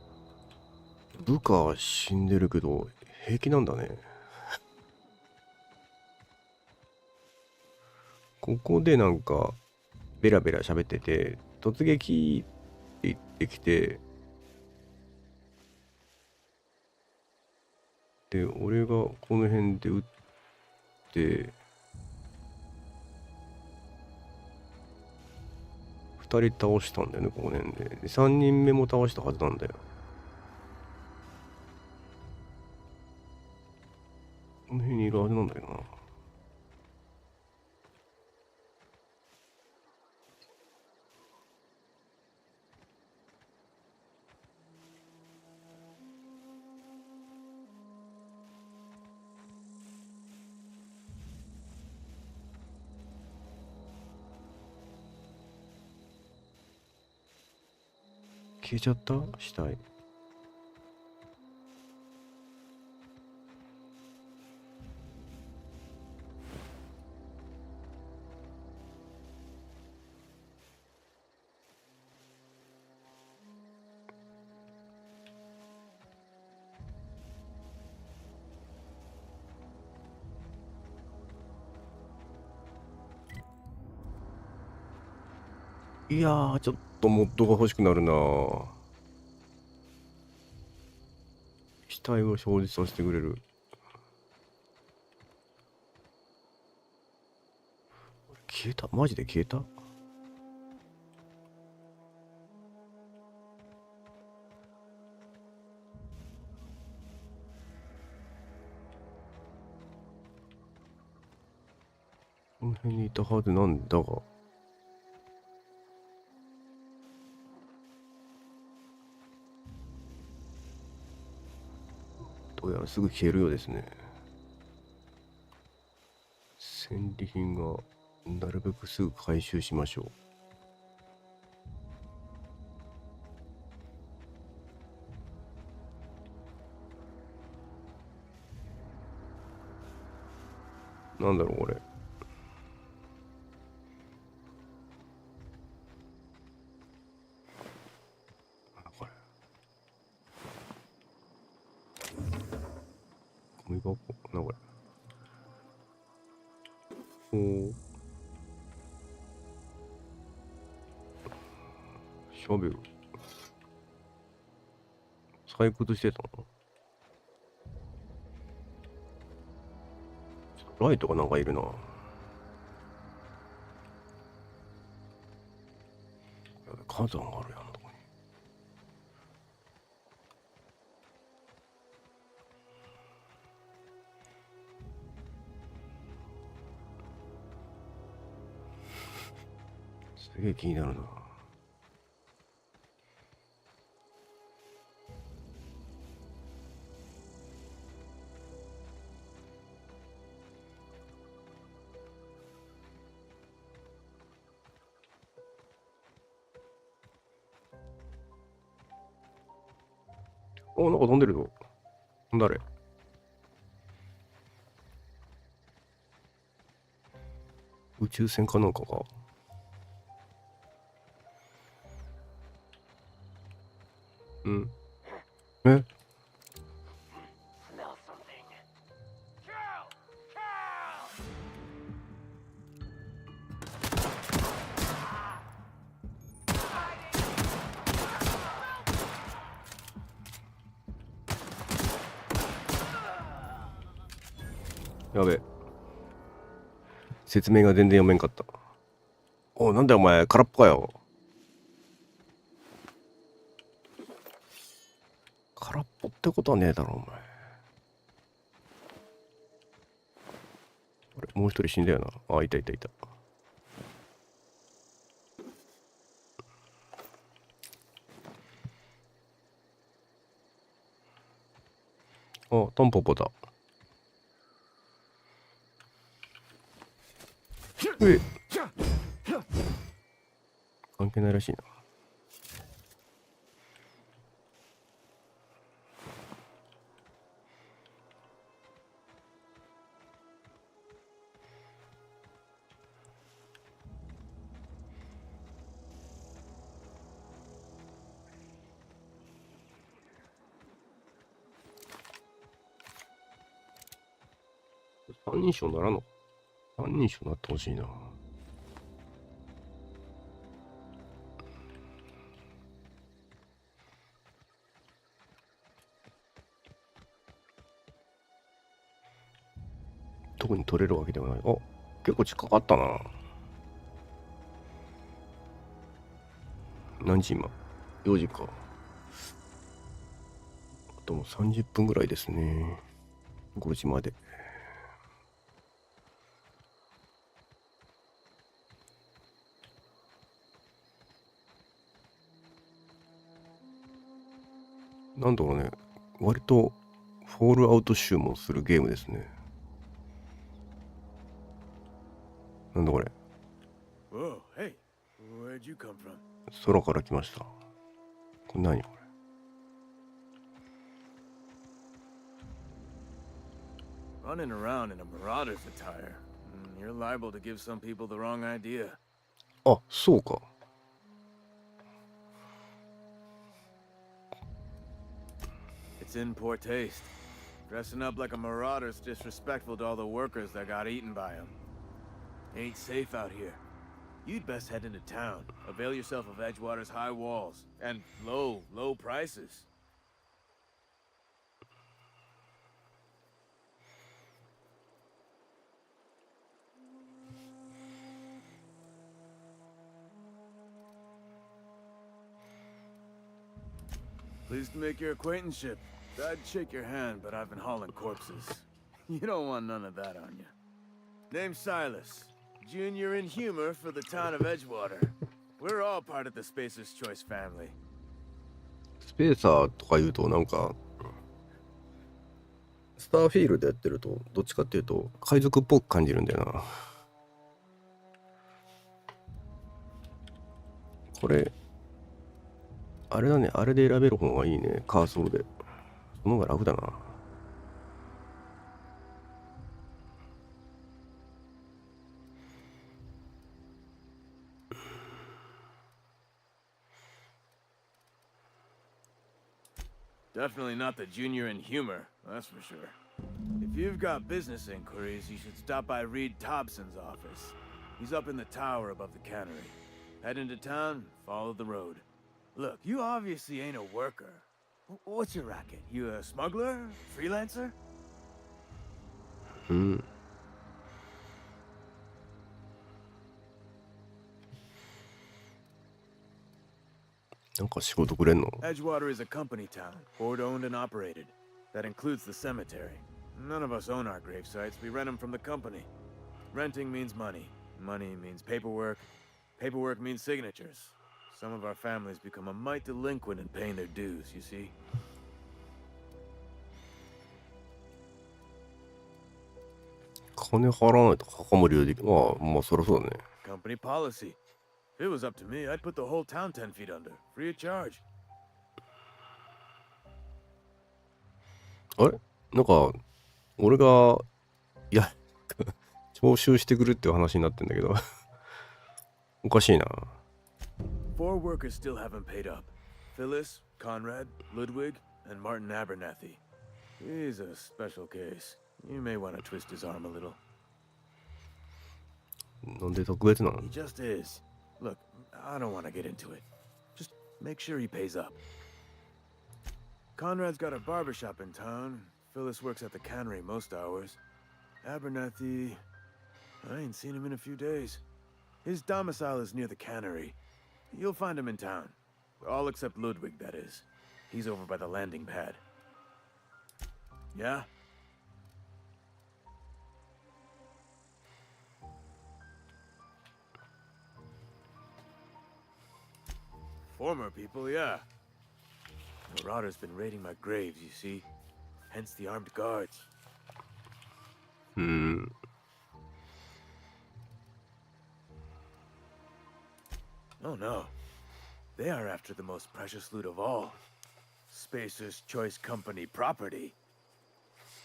部下死んでるけど平気なんだね。ここでなんかベラベラ喋ってて、突撃って言ってきて、で、俺がこの辺で撃って、2人倒したんだよね、この辺で。で、3人目も倒したはずなんだよ。この辺にいるはずなんだけどな。消えちゃった死体。いやー、ちょっとモッドが欲しくなるな。死体を表示させてくれる。消えた？マジで消えた？この辺にいたはずなんだが。どうやらすぐ消えるようですね。戦利品がなるべくすぐ回収しましょう。なんだろうこれ。これ。ゴミ箱なこれ。おお。シャベル。採掘してたの？ライトがなんかいるな。火山があるやん。とこにすげえ気になるな。お、なんか飛んでるぞ。誰？宇宙船かなんかか。うん。え？やべえ。説明が全然読めんかった。お、なんだよお前、空っぽかよ。空っぽってことはねえだろ、お前。あれ、もう一人死んだよな。あ、いたいたいた。あ、タンポポだ。え、関係ないらしいな。三人称ならんの？三人称なってほしいな。特に取れるわけではない。あ、結構近かったな。何時今 ?4 時か。あともう30分ぐらいですね。5時まで。なんだろうね。割とフォールアウト集もするゲームですね。なんだこれ。Whoa, hey, where'd you come from? 空から来ました。これ何これ。 Running around in a marauder's attire. You're liable to give some people the wrong idea. あ、そうか。It's in poor taste. Dressing up like a marauder's disrespectful to all the workers that got eaten by him. Ain't safe out here. You'd best head into town. Avail yourself of Edgewater's high walls and low prices. Pleased to make your acquaintanceship. I'd shake your hand, but I've been hauling corpses. You don't want none of that on you. Name's Silas. Junior in humor for the town of Edgewater. We're all part of the Spacer's Choice family. スペーサーとか言うとなんかスターフィールドやってるとどっちかっていうと海賊っぽく感じるんだよな。これあれだね、あれで選べる方がいいね、カーソルで。その方が楽だな。Definitely not the junior in humor, that's for sure. If you've got business inquiries, you should stop by Reed Thompson's office. He's up in the tower above the cannery. Head into town, follow the road. Look, you obviously ain't a worker. What's your racket? You a smuggler? Freelancer? うん。なんか仕事くれんの？ Edgewater is a company town, board-owned and operated. That includes the cemetery. None of us own our grave sites. We rent them from the company. Renting means money. Money means paperwork. Paperwork means signatures. Some of our families become a mite delinquent in paying their dues, you see? 金払わないと墓も利用できる。ああ、まあそりゃそうだね。Company policy. If it was up to me, I'd put the whole town 10 feet under, free of charge. あれなんか俺がいや徴収してくるっていう話になってんだけどおかしいな。 4 workers still haven't paid up. Phyllis, Conrad, Ludwig, and Martin Abernathy. He's a special case. You may want to twist his arm a little. なんで特別なの？ He just is. Look, I don't want to get into it. Just make sure he pays up. Conrad's got a barbershop in town. Phyllis works at the cannery most hours. Abernathy... I ain't seen him in a few days. His domicile is near the cannery. You'll find him in town. All except Ludwig, that is. He's over by the landing pad. Yeah? Former people, yeah. Marauder's been raiding my graves, you see. Hence the armed guards. Oh no. They are after the most precious loot of all. Spacer's Choice Company property.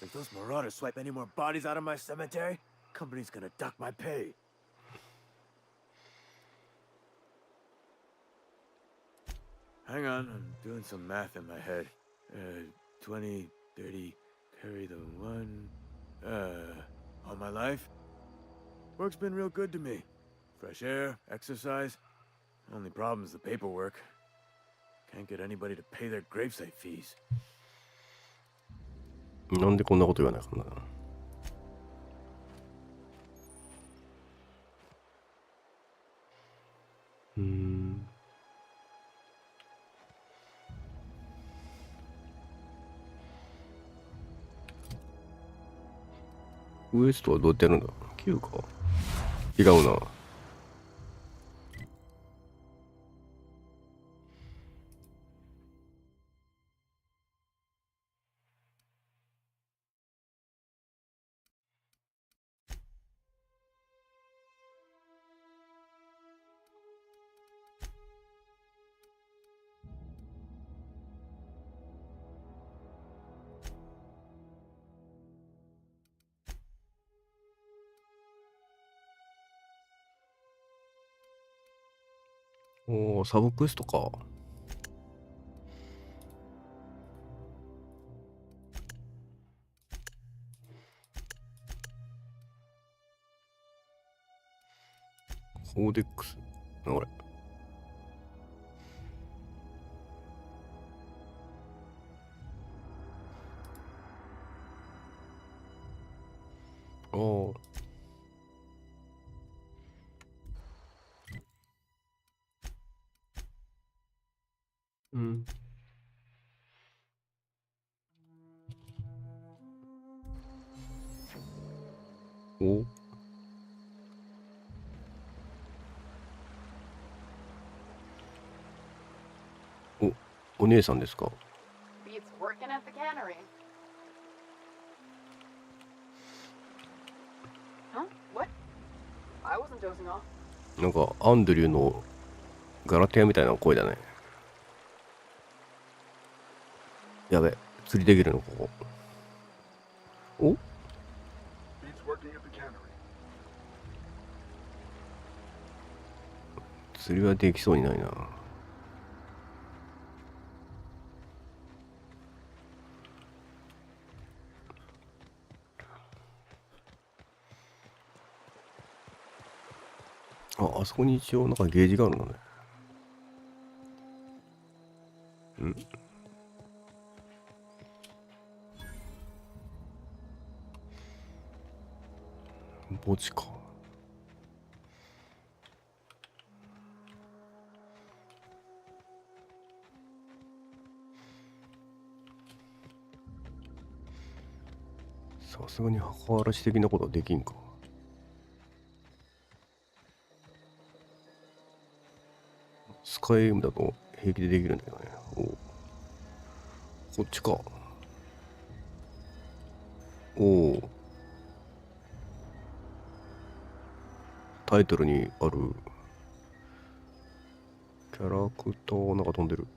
If those marauders swipe any more bodies out of my cemetery, company's gonna duck my pay. Hang on, I'm doing some math in my head. 20, 30, carry the 1. All my life? Work's been real good to me. Fresh air, exercise. Only problem is the paperwork. Can't get anybody to pay their gravesite fees. なんでこんなこと言わないかな。ウエストはどうやってやるんだ ?9 か。違うな。おー、サブクエストか。コーデックス。な、これ。ああ。うん。おお、お姉さんですか。Beats working at the cannery. Huh? What? I wasn't dozing off. なんか、アンドリューのガラテアみたいな声だね。やべ、釣りできるの、ここ。お Beats working at the cannery. 釣りはできそうにないな。あ、あそこに一応なんかゲージがあるのね。ん墓地か。さすがに墓荒らし的なことはできんか。スカイエムだと平気でできるんだけどね。お、こっちか。おお。タイトルにあるキャラクターなんか飛んでる。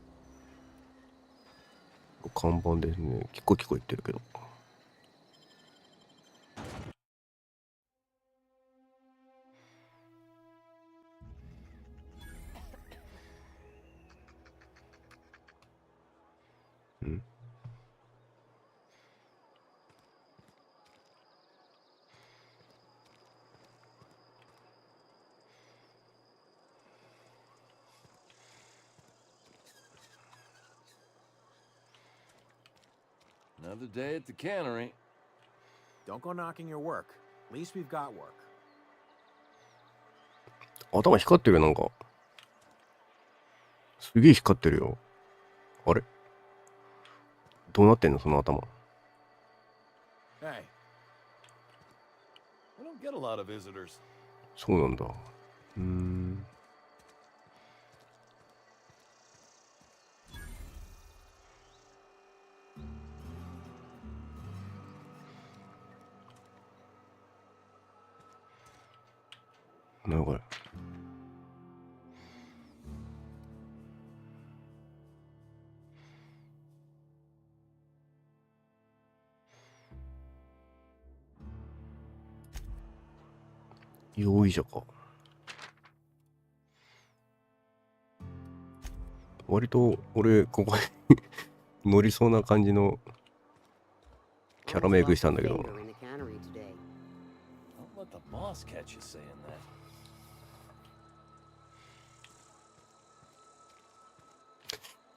看板ですね。キコキコ言ってるけど。んAnother day at the cannery. Don't go knocking your work. At least we've got work. 頭光ってるよ、なんか。すげえ光ってるよ。あれどうなってんの、その頭。Hey. I don't get a lot of visitors. そうなんだ。なにこれ。容疑者か。割と俺ここに乗りそうな感じのキャラメイクしたんだけど。Don't let the boss catch you saying that.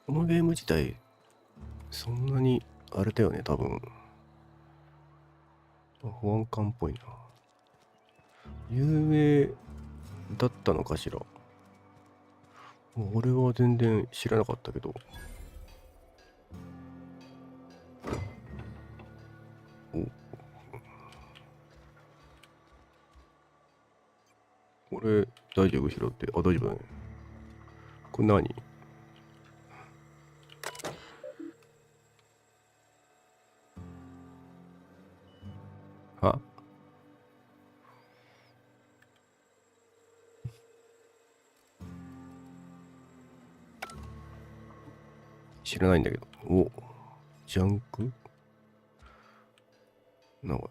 このゲーム自体そんなにあれだよね、多分。保安官っぽいな。有名だったのかしら。俺は全然知らなかったけど。これ大丈夫拾って。あ、大丈夫だね。これ何？あ、知らないんだけど。お、ジャンクなんか。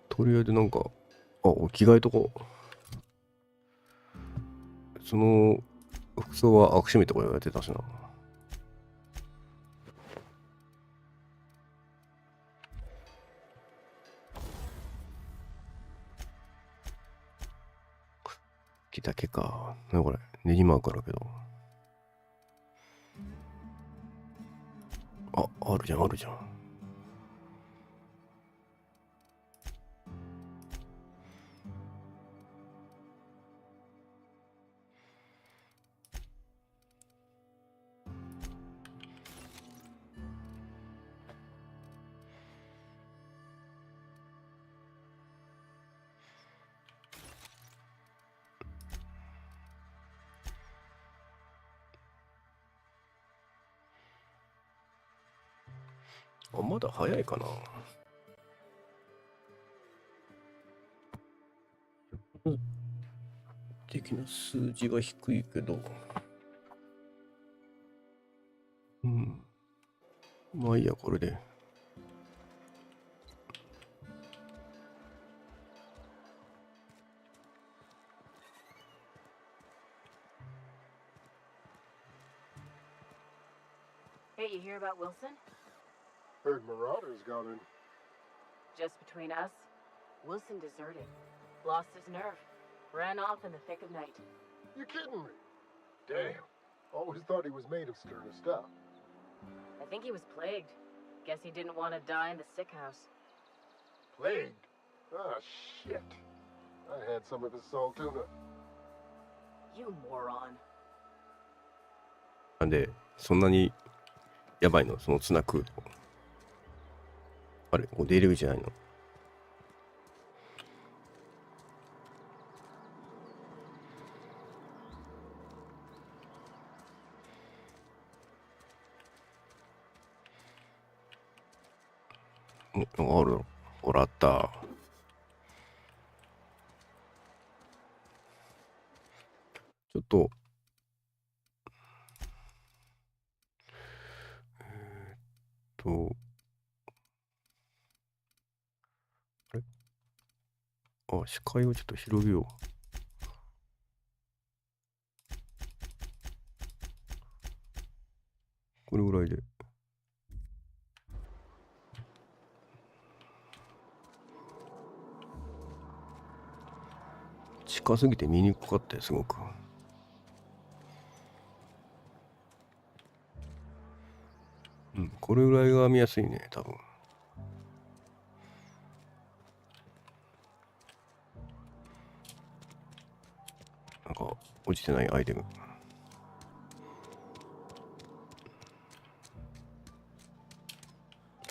とりあえずなんか、着替えとこう。その服装は悪趣味とか言われてたしな。着だけか。なこれ、ネギマークあるけど。あるじゃん、あるじゃん。まだ早いかな。的な数字が低いけど。うん。まあいいや、これで。Hey, you hear about Wilson? Heard Marauders got in. Just between us, Wilson deserted, lost his nerve, ran off in the thick of night. You kidding me? Damn. Always thought he was made of sterner stuff. I think he was plagued. Guess he didn't want to die in the sick house. Plagued? Ah, shit. I had some of his salt tuna. You moron. なんで、そんなにやばいの？そのツナ食うと。あれ、ここ出入り口じゃないの？ある。ほら、あった。ちょっと、あれ？視界をちょっと広げよう。これぐらいで。近すぎて見にくかったよ、すごく。うん、これぐらいが見やすいね、多分。なんか、落ちてないアイテム。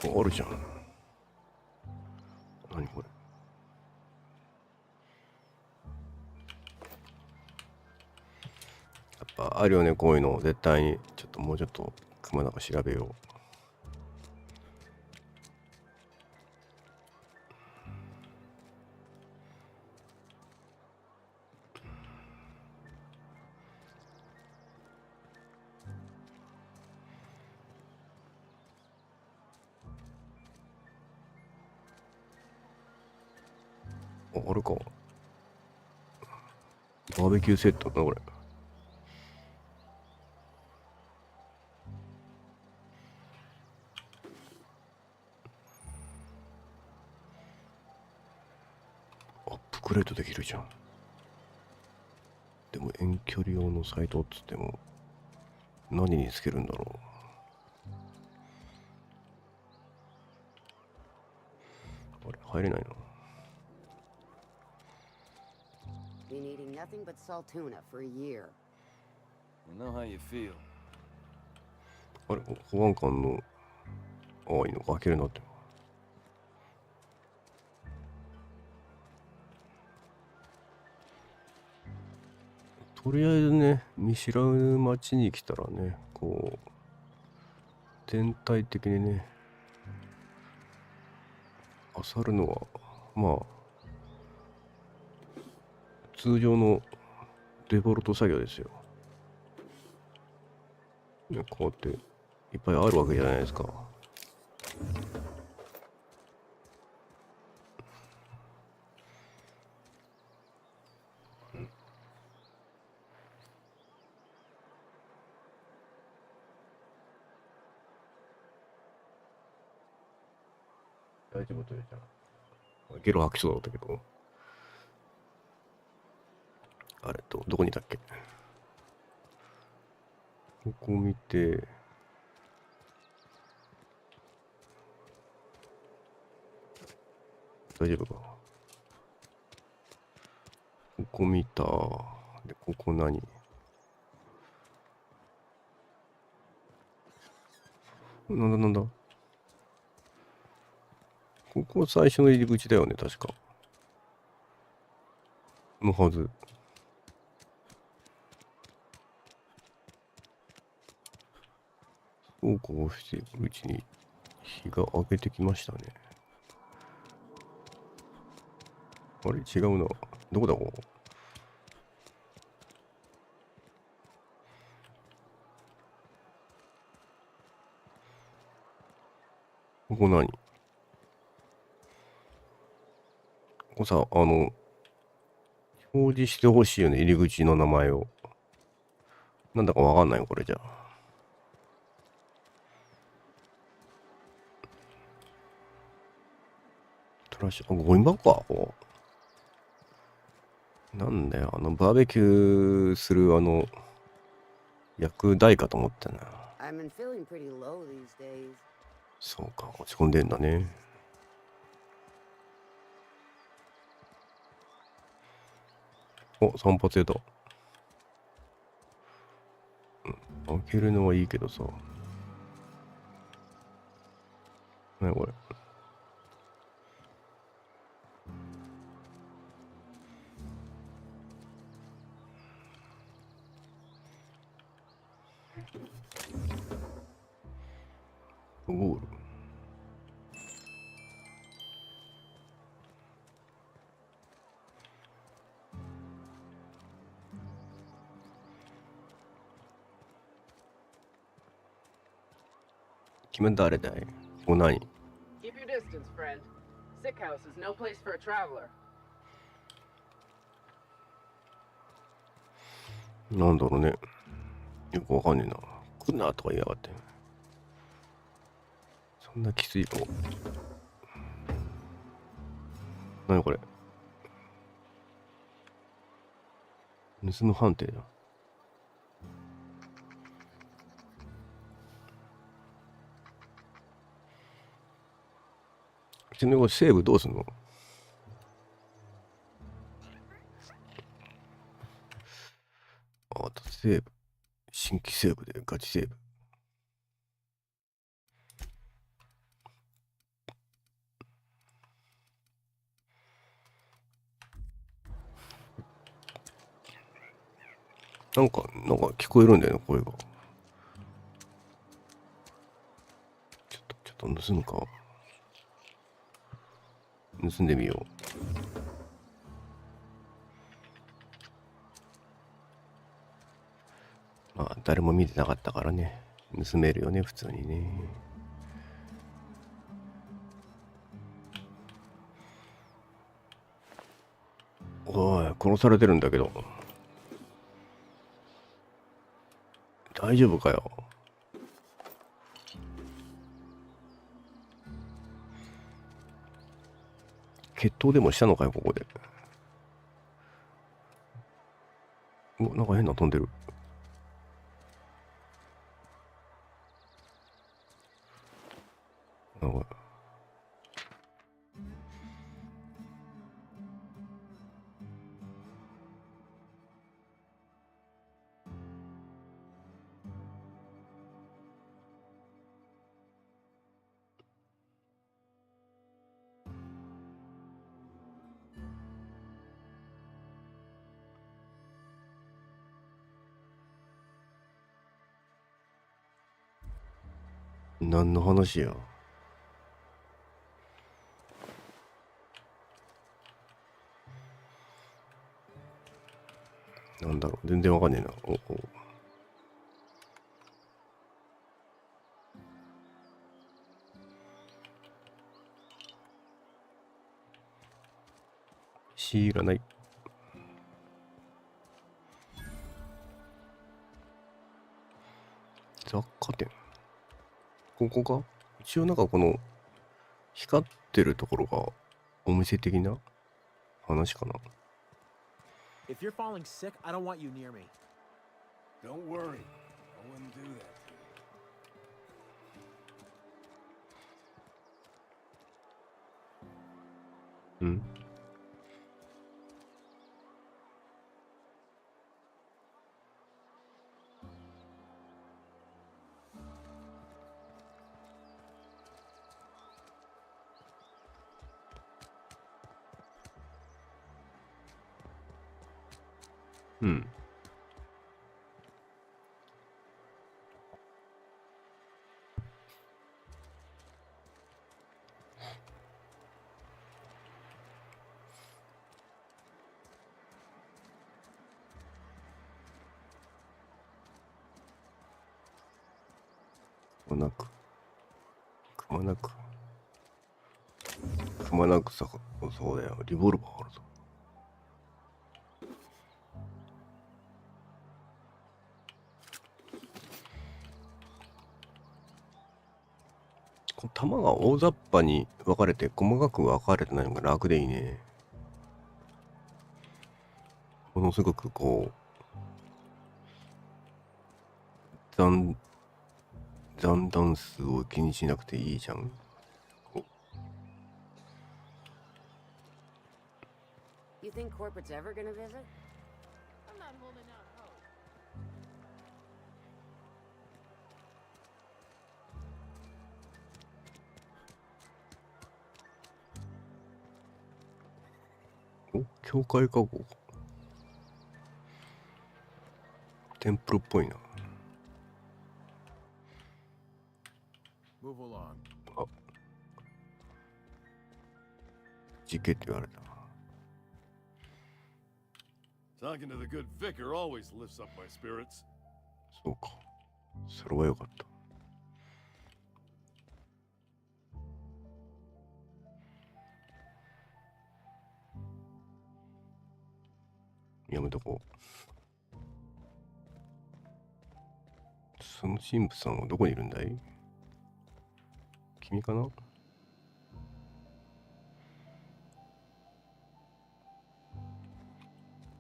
あるじゃん。何これ。やっぱあるよね、こういうの。絶対に。ちょっともうちょっとくまなく調べよう。あれか。バーベキューセットな、これ。アップグレードできるじゃん。でも遠距離用のサイトっつっても何につけるんだろう。入れないな。 Been eating nothing but salt tuna for a year. I know how you feel. あれ、保安官の、ああ、いいのか、開けるなって。とりあえずね、見知らぬ街に来たらね、こう、全体的にね、漁るのは、まあ、通常のデフォルト作業ですよ。ね、こうやっていっぱいあるわけじゃないですか。大丈夫というじゃん。ゲロ吐きそうだったけど。あれと、どこにいたっけ？ここ見て、大丈夫か？ここ見た。で、ここ何？なんだなんだ。ここ最初の入り口だよね、確か。のはず。そうこうしていくうちに日が明けてきましたね。あれ違うな。どこだここ。ここ何？ここさ、表示してほしいよね、入り口の名前を。なんだかわかんないよ、これじゃ。トラッシュ、ゴミ箱か、こう。なんだよ、バーベキューする、焼く台かと思ったな。I've been feeling pretty low these days. そうか、落ち込んでんだね。お、散髪出た。開けるのはいいけどさ。何これ。ゴール。君誰だい？ここ何？ Keep your distance, friend. Sick house is no place for a traveler. なんだろうね。よくわかんねえな。来るなとか言いやがって。そんなきついかも。何これ。盗む判定だ。ちなみにこれセーブどうすんの？あとセーブ。新規セーブでガチセーブ。なんか聞こえるんだよね、声が。ちょっと盗むか。盗んでみよう。まあ、誰も見てなかったからね。盗めるよね、普通にね。おい、殺されてるんだけど。大丈夫かよ。決闘でもしたのかよ、ここで。お、なんか変な飛んでる。なんか何の話や。なんだろう、全然わかんねえな。知らない。雑貨店。ここか？一応なんかこの光ってるところがお店的な話かな。If you're falling sick, I don't want you near me. Don't worry. I wouldn't do that to you. うん。うん。くまなくさ、そうだよ。リボルバーあるぞ。弾が大雑把に分かれて細かく分かれてないのが楽でいいね。ものすごくこう残弾数を気にしなくていいじゃん。You think corporate's ever gonna visit? I'm not holding out hope. お、教会加護。テンプルっぽいな。Move along. あ、事件って言われた。Talking to the good vicar always lifts up my spirits. そうか。それはよかった。やめとこう。その神父さんはどこにいるんだい？君かな？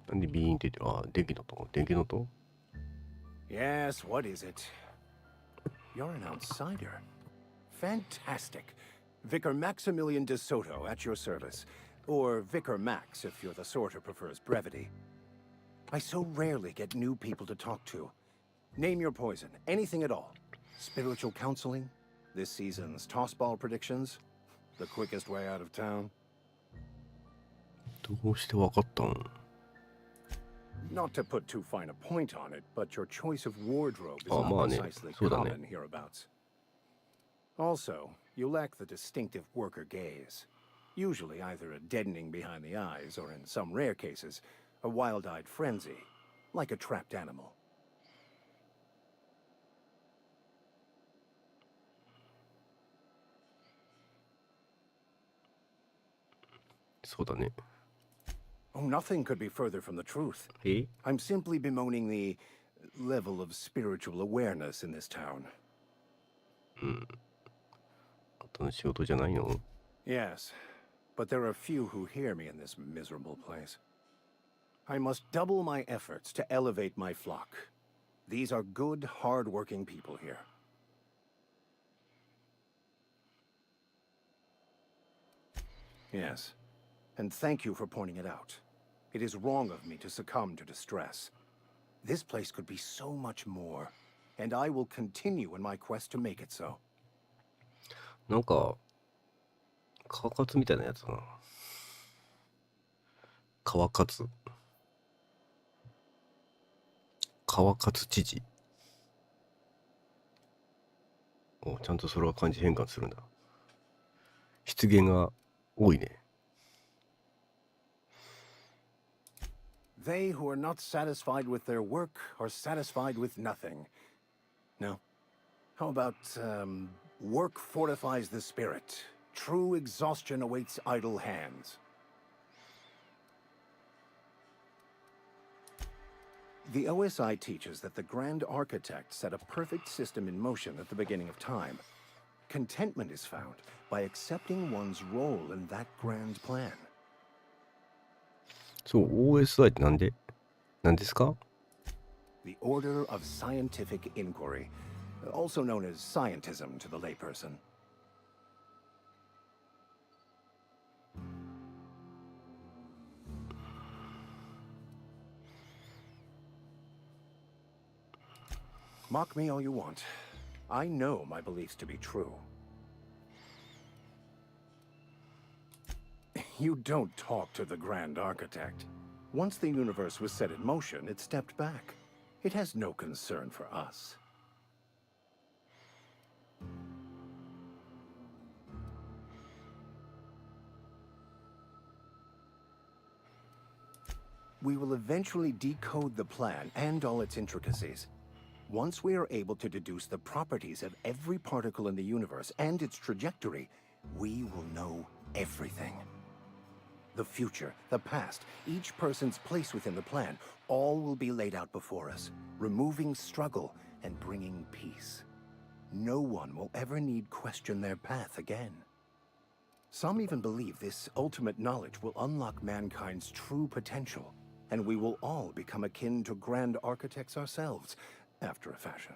なんでビーンって言ってる？あ、電気の音 Yes, what is it? You're an outsider. Fantastic. Vicar Maximilian de Soto at your service. Or Vicar Max if you're the sort who prefers brevity. I so rarely get new people to talk to. Name your poison, anything at all. Spiritual counseling? This season's tossball predictions? The quickest way out of town? どうしてわかったん？ Not to put too fine a point on it, but your choice of wardrobe is Oh, not man, precisely so done, common hereabouts. Also, you lack the distinctive worker gaze. Usually either a deadening behind the eyes, or in some rare cases, a wild-eyed frenzy, like a trapped animal. そうだね。 Oh, nothing could be further from the truth. え？ I'm simply bemoaning the level of spiritual awareness in this town. うん。あとの仕事じゃないの？ Yes, but there are few who hear me in this miserable place. I must double my efforts to elevate my flock. These are good, hard-working people here. Yes, and thank you for pointing it out. It is wrong of me to succumb to distress. This place could be so much more, and I will continue in my quest to make it so. なんか川勝みたいなやつだな。川勝知事。お、ちゃんとそれは漢字変換するんだ。失言が多いね。They who are not satisfied with their work are satisfied with nothing. No. How about, work fortifies the spirit. True exhaustion awaits idle hands. The OSI teaches that the Grand Architect set a perfect system in motion at the beginning of time. Contentment is found by accepting one's role in that grand plan. そう、OSI ってなんですか？ The Order of Scientific Inquiry, also known as scientism to the layperson. Mock me all you want. I know my beliefs to be true. You don't talk to the Grand Architect. Once the universe was set in motion, it stepped back. It has no concern for us. We will eventually decode the plan and all its intricacies. Once we are able to deduce the properties of every particle in the universe and its trajectory, we will know everything. The future, the past, each person's place within the plan, all will be laid out before us, removing struggle and bringing peace. No one will ever need question their path again. Some even believe this ultimate knowledge will unlock mankind's true potential, and we will all become akin to grand architects ourselves, after a fashion.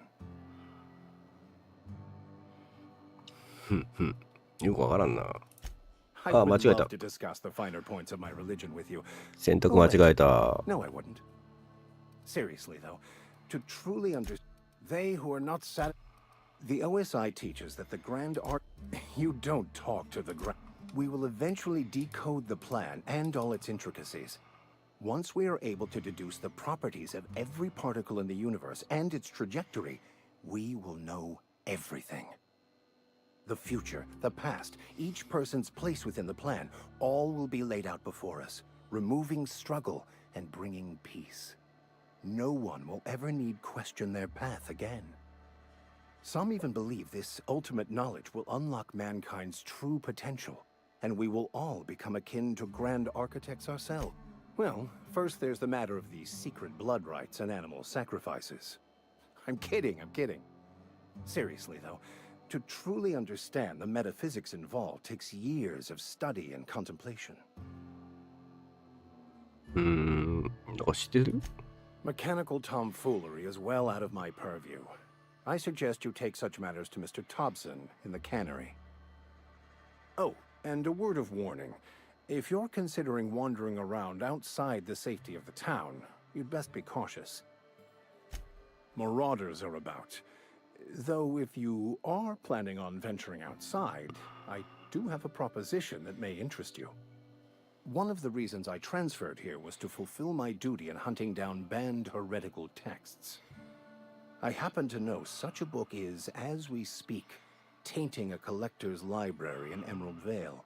よくわからんな。I あ、間違 would えた。 love to discuss the finer points of my religion with you. 選択間違えた。 No, I wouldn't. Seriously, though, to truly understand, they who are not the OSI teaches that the grand art. You don't talk to the grand. We will eventually decode the plan and all its intricacies. Once we are able to deduce the properties of every particle in the universe and its trajectory, we will know everything. The future, the past, each person's place within the plan, all will be laid out before us, removing struggle and bringing peace. No one will ever need question their path again. Some even believe this ultimate knowledge will unlock mankind's true potential, and we will all become akin to grand architects ourselves. Well, first there's the matter of the secret blood rites and animal sacrifices. I'm kidding. Seriously, though, to truly understand the metaphysics involved takes years of study and contemplation. なんか知ってる？ Mechanical tomfoolery is well out of my purview. I suggest you take such matters to Mr. Thompson in the cannery. Oh, and a word of warning. If you're considering wandering around outside the safety of the town, you'd best be cautious. Marauders are about. Though if you are planning on venturing outside, I do have a proposition that may interest you. One of the reasons I transferred here was to fulfill my duty in hunting down banned heretical texts. I happen to know such a book is, as we speak, tainting a collector's library in Emerald Vale.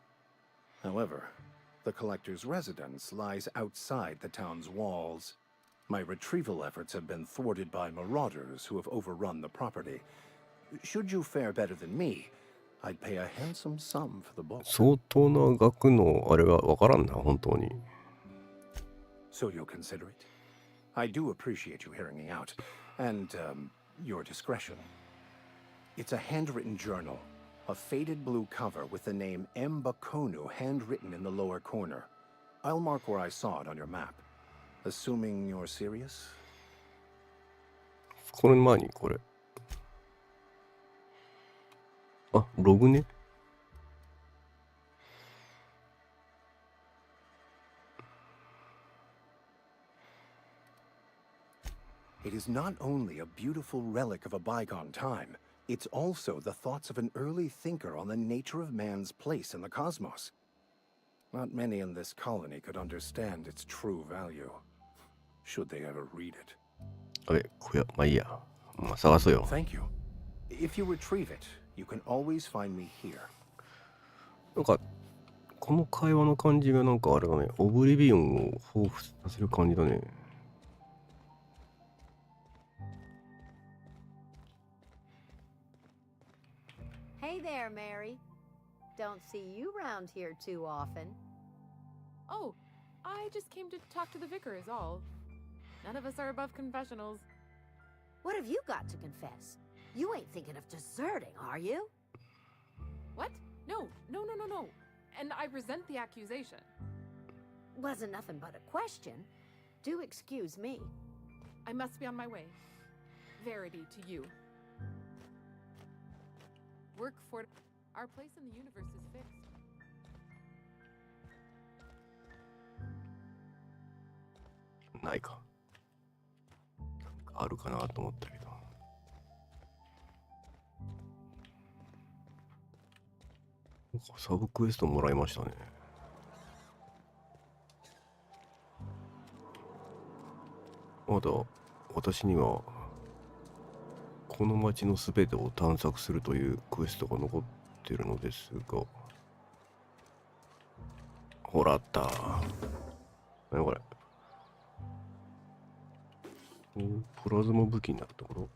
However, the collector's residence lies outside the town's walls. My retrieval efforts have been thwarted by marauders who have overrun the property. Should you fare better than me, I'd pay a handsome sum for the book. 相当な額のあれはわからんな、本当に。 So you'll consider it? I do appreciate you hearing me out, and, your discretion. It's a handwritten journal, a faded blue cover with the name M. Bakonu handwritten in the lower corner. I'll mark where I saw it on your map. Assuming you're serious? この前にこれ。あ、ログね。It is not only a beautiful relic of a bygone time, it's also the thoughts of an early thinker on the nature of man's place in the cosmos. Not many in this colony could understand its true value, should they ever read it. あれ、こや、まあいいや。まあ探そうよ。 Thank you. If you retrieve it, You can always find me here. なんかこの会話の感じがなんかあれだね、オブリビオンを彷彿させる感じだね。Hey there, Mary. Don't see you round here too often. Oh, I just came to talk to the vicar is all. None of us are above confessionals. What have you got to confess? You ain't thinking of deserting, are you? What? No. And I resent the accusation. Wasn't nothing but a question. Do excuse me. I must be on my way. Verity to you. Work for... Our place in the universe is fixed. ないか。なんかあるかなと思ったけど。なんかサブクエストもらいましたね。まだ私にはこの街のすべてを探索するというクエストが残っているのですが、ほらあった。何これ。プラズマ武器になるところ。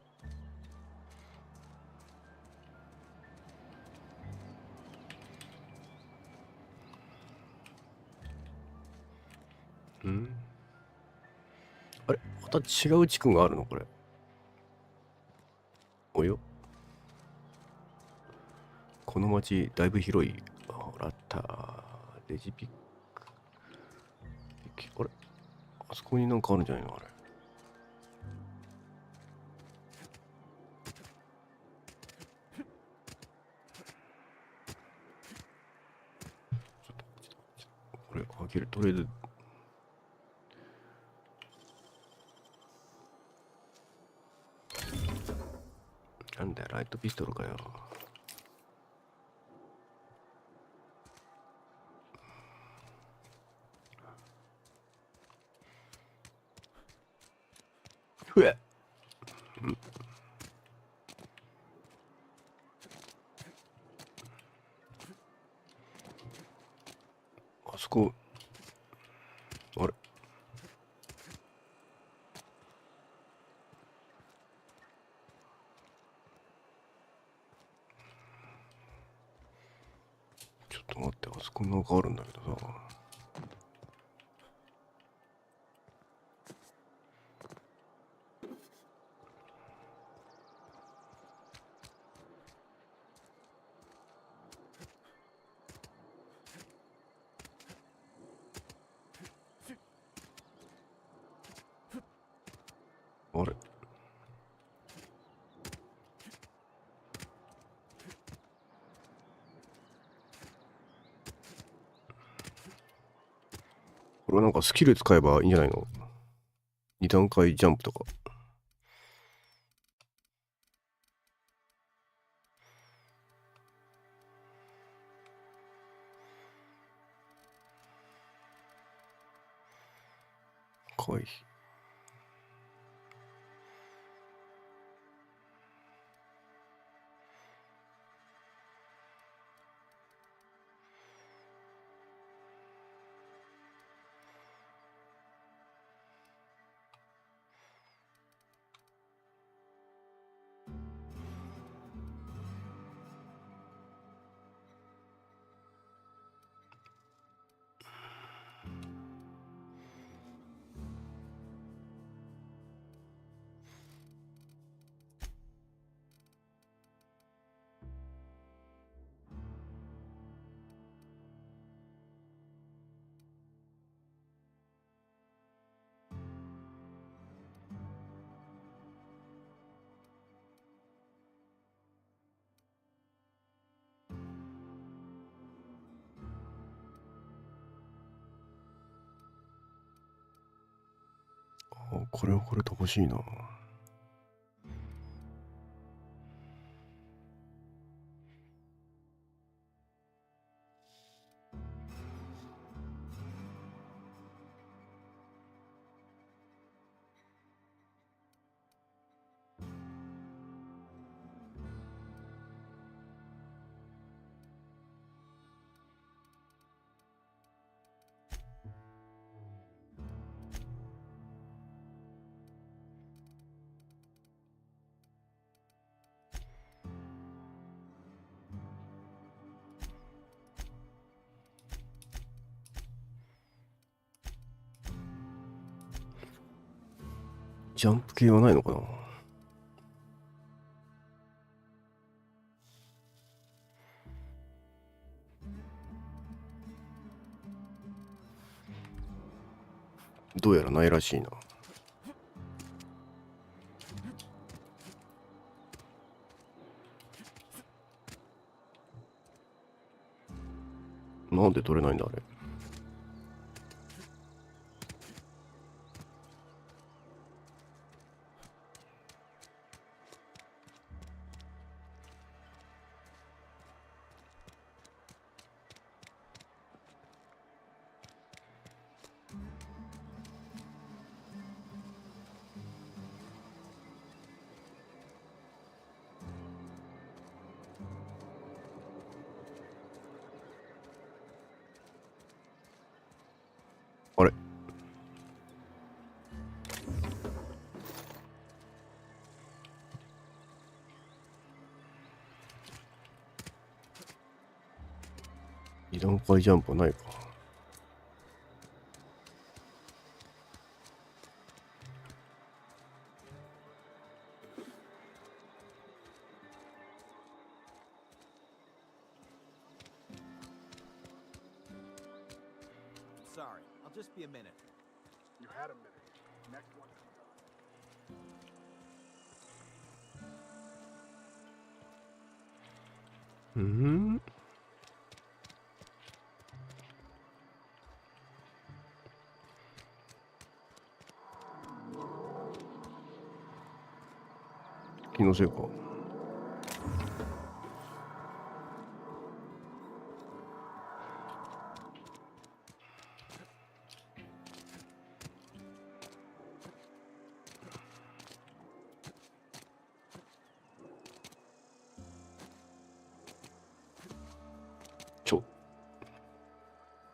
あれ、また違う地区があるのこれ。およ。この町だいぶ広い。ほらあった。レジピック。あれ、あそこになんかあるんじゃないのあれ。これ開ける。とりあえずなんだよ、ライトピストルかよ。ふえ。あそこ。あれ。ちょっと待って、あそこなんかあるんだけどさ。あれ。これはなんかスキル使えばいいんじゃないの？ 2 段階ジャンプとか。回避。これはこれで欲しいな。ジャンプ系はないのかな。どうやらないらしいな。なんで取れないんだあれ。あれ、2段階ジャンプはないか。Sorry, I'll just be a minute. You had a minute. Next one comes up. うん。気のせいか。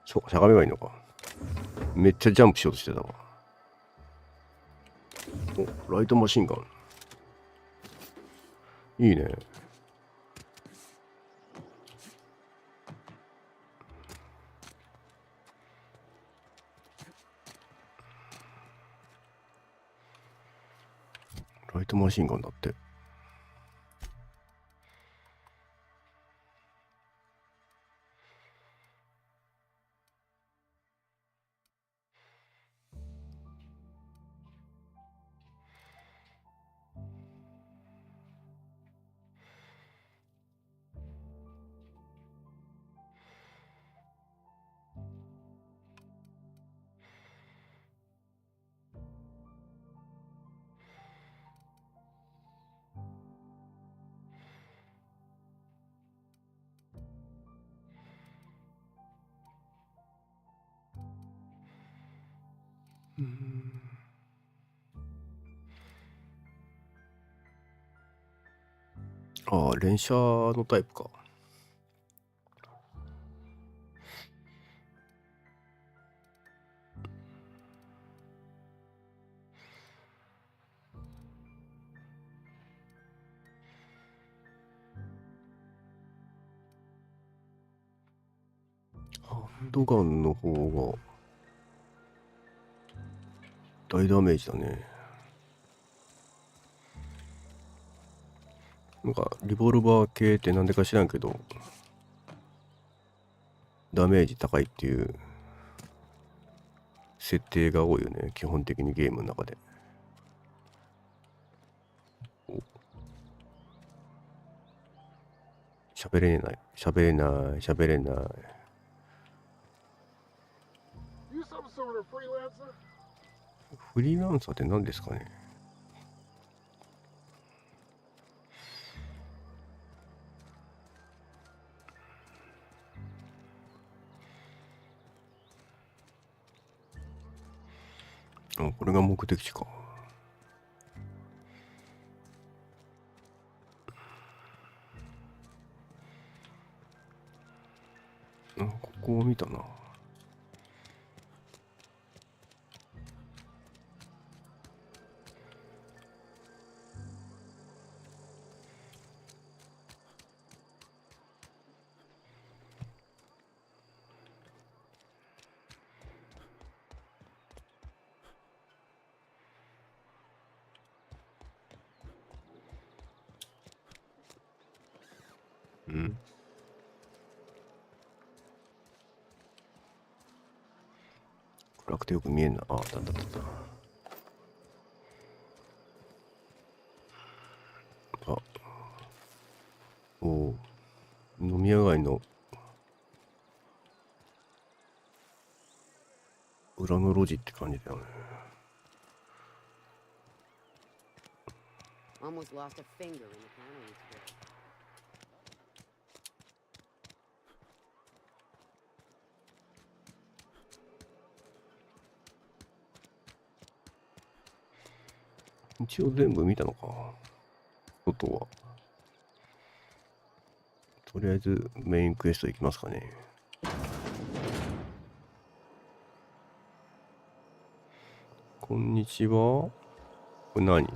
そうか、しゃがめばいいのか。めっちゃジャンプしようとしてたわ。お、ライトマシンガン。いいね。ライトマシンガンだって。ああ、連射のタイプか。ハンドガンの方が大ダメージだね。なんかリボルバー系ってなんでか知らんけどダメージ高いっていう設定が多いよね、基本的にゲームの中で。喋れない喋れない喋れない。 You some sort of freelancer? フリーランサーって何ですかね。あ、これが目的地か。あ、ここを見たな。うん。暗くてよく見えんな。あ、だった。あ、おお、飲み屋街の裏の路地って感じだよね。Almost lost a finger in the counter today. 一応全部見たのか。外は。とりあえずメインクエスト行きますかね。こんにちは。これ何？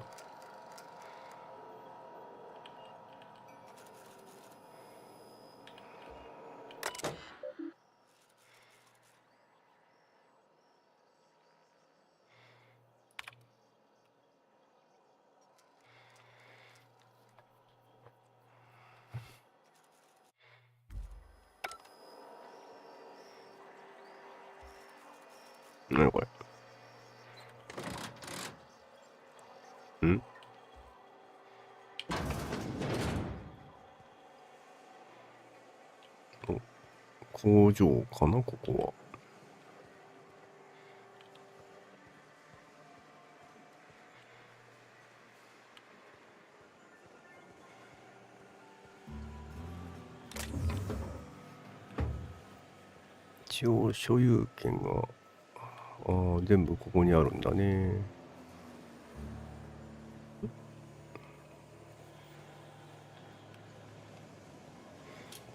何これ？ん？お、工場かな、ここは。一応所有権が全部ここにあるんだね。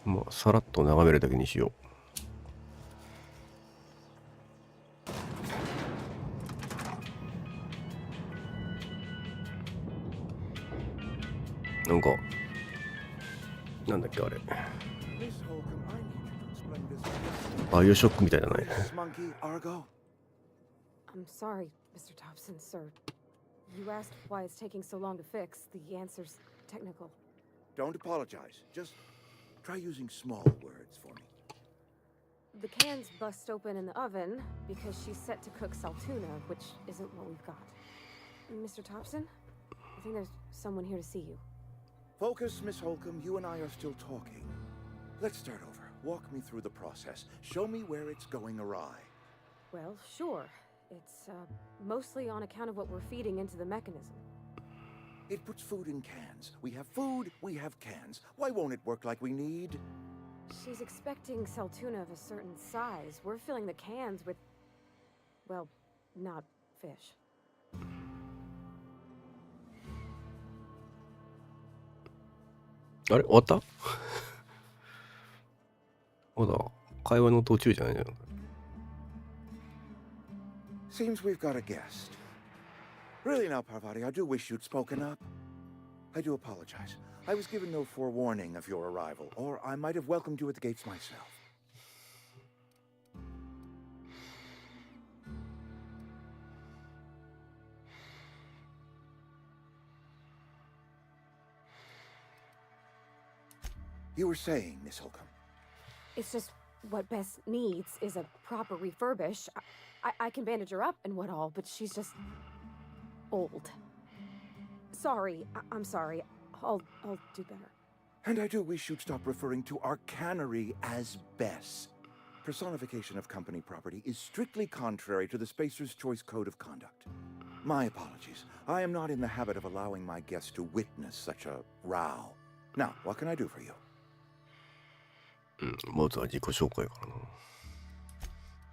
まあさらっと眺めるだけにしよう。なんかなんだっけあれ、バイオショックみたいじゃない。I'm sorry, Mr. Thompson, sir. You asked why it's taking so long to fix. The answer's technical. Don't apologize. Just try using small words for me. The can's bust open in the oven because she's set to cook saltuna, which isn't what we've got. Mr. Thompson, I think there's someone here to see you. Focus, Miss Holcomb. You and I are still talking. Let's start over. Walk me through the process. Show me where it's going awry. Well, sure. It's mostly on account of what we're feeding into the mechanism. It puts food in cans. We have food, we have cans. Why won't it work like we need? She's expecting saltuna of a certain size. We're filling the cans with, well, not fish. あれ終わった？まだ会話の途中じゃないの？ Seems we've got a guest. Really now, Parvati, I do wish you'd spoken up. I do apologize. I was given no forewarning of your arrival, or I might have welcomed you at the gates myself. You were saying, Miss Holcomb. It's just what Bess needs is a proper refurbish. I can bandage her up and what all, but she's just old. Sorry, I'm sorry. I'll do better. And I do wish you'd stop referring to our cannery as Bess. Personification of company property is strictly contrary to the Spacer's Choice Code of Conduct. My apologies. I am not in the habit of allowing my guests to witness such a row. Now, what can I do for you? まずは自己紹介か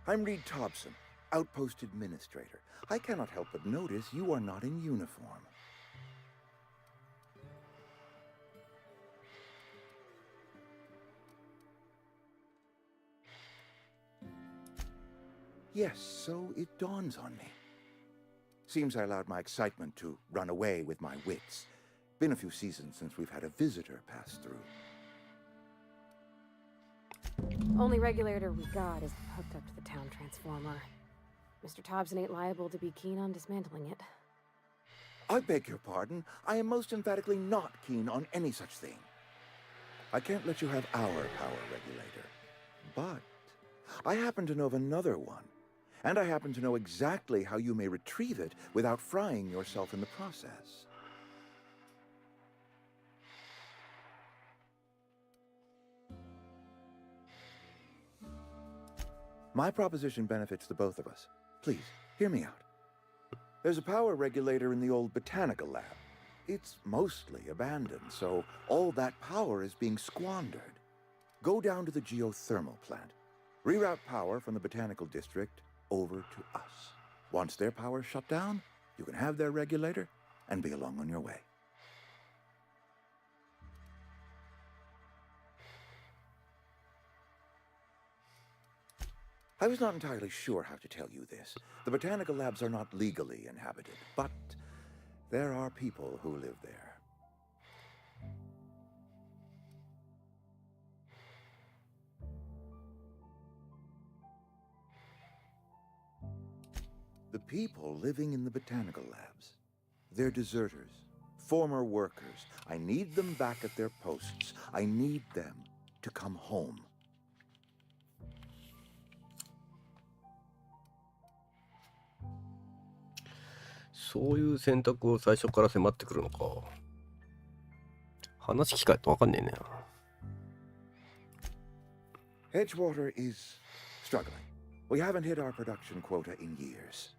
らな。I'm Reed Thompson, Outpost Administrator. I cannot help but notice you are not in uniform. Yes, so it dawns on me. Seems I allowed my excitement to run away with my wits. Been a few seasons since we've had a visitor pass through. Only regulator we got is hooked up to the town transformer. Mr. Thompson ain't liable to be keen on dismantling it. I beg your pardon. I am most emphatically not keen on any such thing. I can't let you have our power regulator. But I happen to know of another one. And I happen to know exactly how you may retrieve it without frying yourself in the process. My proposition benefits the both of us. Please, hear me out. There's a power regulator in the old botanical lab. It's mostly abandoned, so all that power is being squandered. Go down to the geothermal plant. Reroute power from the botanical district over to us. Once their power shut down, you can have their regulator and be along on your way. I was not entirely sure how to tell you this. The botanical labs are not legally inhabited, but there are people who live there. The people living in the botanical labs. They're deserters, former workers. I need them back at their posts. I need them to come home.そういう選択を最初から迫ってくるのか。話聞かないとわかんねえね。Edgewater is struggling. We haven't hit our production quota in years.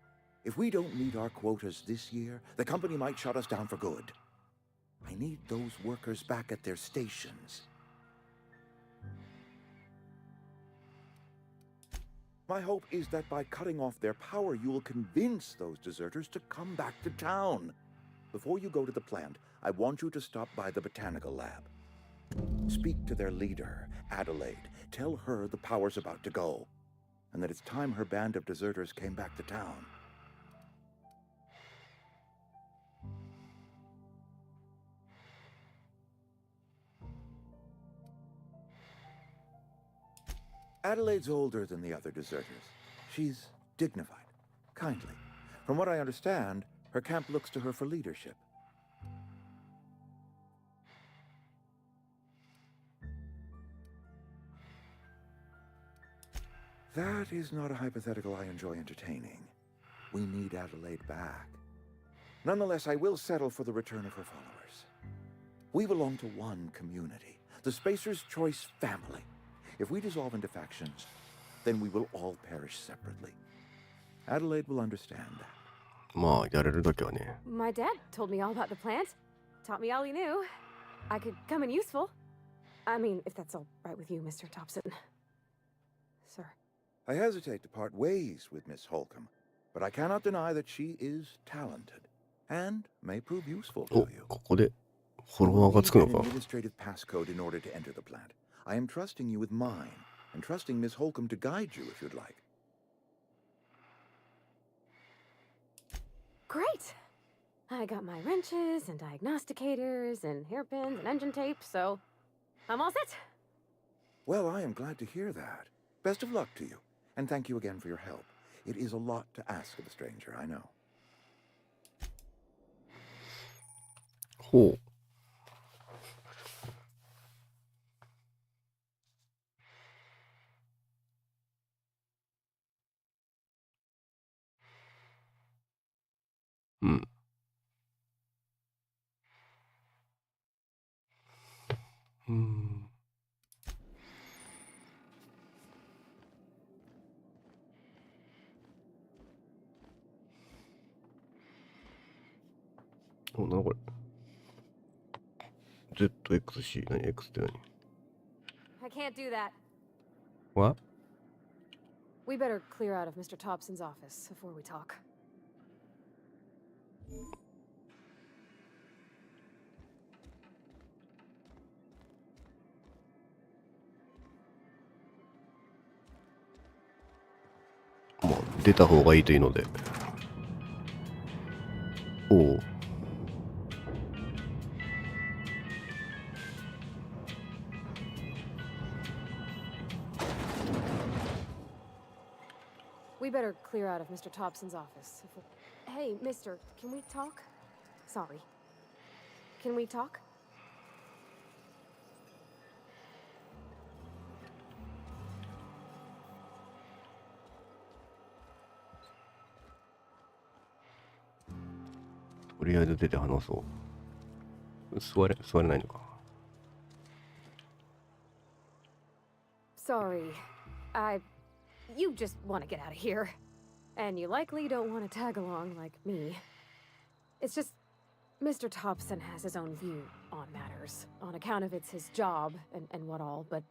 If we don't meet our quotas this year, the company might shut us down for good. I need those workers back at their stations. My hope is that by cutting off their power, you will convince those deserters to come back to town. Before you go to the plant, I want you to stop by the botanical lab. Speak to their leader, Adelaide. Tell her the power's about to go, and that it's time her band of deserters came back to town. Adelaide's older than the other deserters. She's dignified, kindly. From what I understand, her camp looks to her for leadership. That is not a hypothetical I enjoy entertaining. We need Adelaide back. Nonetheless, I will settle for the return of her followers. We belong to one community, the Spacer's Choice family. If we dissolve into factions, then we will all perish separately. Adelaide will understand that. まあ、やれるだけはね。My dad told me all about the plant. Taught me all he knew. I could come in useful. I mean, if that's all right with you, Mr. Thompson. Sir. I hesitate to part ways with Miss Holcomb, but I cannot deny that she is talented and may prove useful to you. ここでフォロワーがつくのか。Administrative passcode in order to enter the plant. I am trusting you with mine, and trusting Miss Holcomb to guide you if you'd like. Great! I got my wrenches and diagnosticators and hairpins and engine tape, so I'm all set. Well, I am glad to hear that. Best of luck to you, and thank you again for your help. It is a lot to ask of a stranger, I know. ほう。うん。お、なんだこれ。ZXC、何 X って何 I can't do that. What? We better clear out of Mr. Thompson's office before we talk.まあ、出た方がいいというので。おお。We better clear out of Mr. Thompson's office. Hey, mister, can we talk? Sorry. Can we talk? とりあえず出て話そう。座れないのか。Sorry. You just want to get out of here. And you likely don't want to tag along like me. It's just, Mr. Thompson has his own view on matters, on account of it's his job and what all, but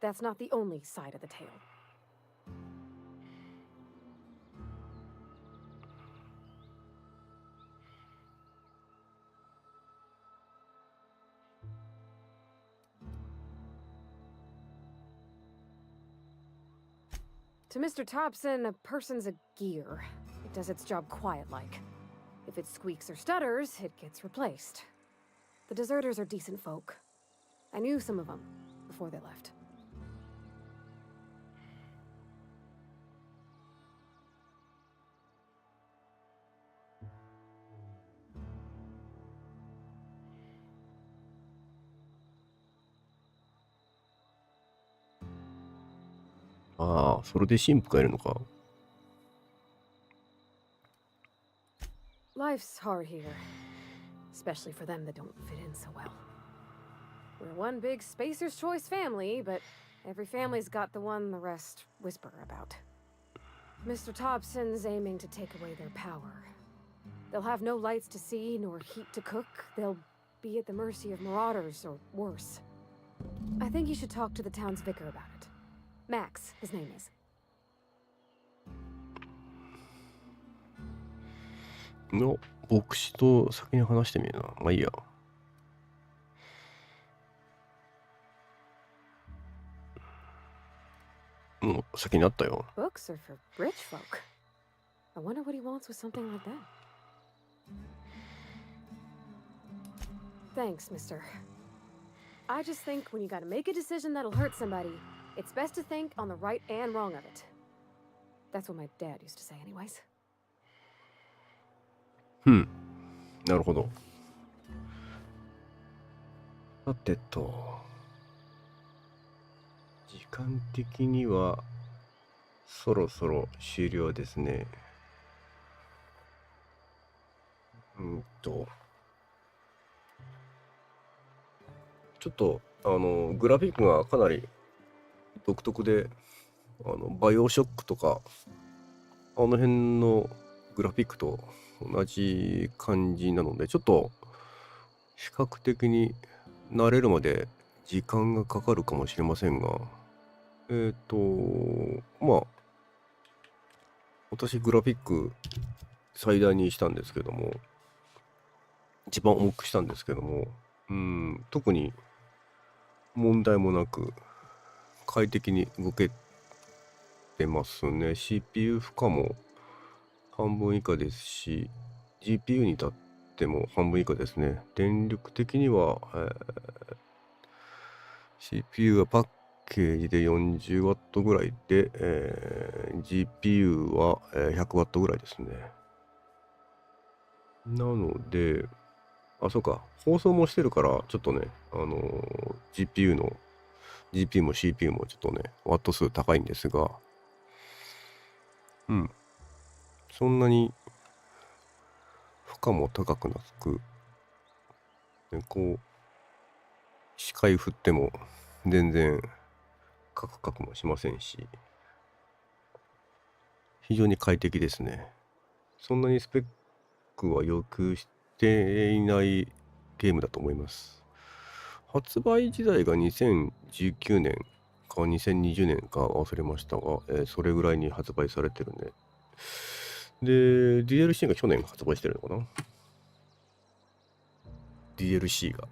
that's not the only side of the tale. To Mr. Thompson, a person's a gear. It does its job quiet-like. If it squeaks or stutters, it gets replaced. The deserters are decent folk. I knew some of them before they left. Ah, それで神父がいるのか。Life's hard here, especially for them that don't fit in so well. We're one big Spacer's Choice family, but every family's got the one the rest whisper about. Mr. Thompson's aiming to take away their power. They'll have no lights to see nor heat to cook. They'll be at the mercy of marauders or worse. I think you should talk to the town's vicar about it. Max, his name is. の牧師と先に話してみるな。まあいいや。もう先になったよ。Books are for rich folk. I wonder what he wants with something like that. Thanks, mister. I just think when you gotta make a decision that'll hurt somebody, it's best to think on the right and wrong of it. That's what my dad used to say anyways. なるほど。さてと、時間的にはそろそろ終了ですね。ちょっとグラフィックがかなり独特で、バイオショックとかあの辺のグラフィックと同じ感じなので、ちょっと比較的に慣れるまで時間がかかるかもしれませんが、まあ私グラフィック最大にしたんですけども、一番重くしたんですけども、特に問題もなく快適に動けてますね。 CPU 負荷も半分以下ですし、 GPU に至っても半分以下ですね。電力的には、CPU はパッケージで 40W ぐらいで、GPU は、100W ぐらいですね。なので、そうか、放送もしてるから、ちょっとね、GPU も CPU もちょっとね、ワット数高いんですが、そんなに負荷も高くなく、こう視界振っても全然カクカクもしませんし、非常に快適ですね。そんなにスペックは要求していないゲームだと思います。発売時代が2019年か2020年か忘れましたが、それぐらいに発売されてるね。で、DLC が去年発売してるのかな？ DLC が。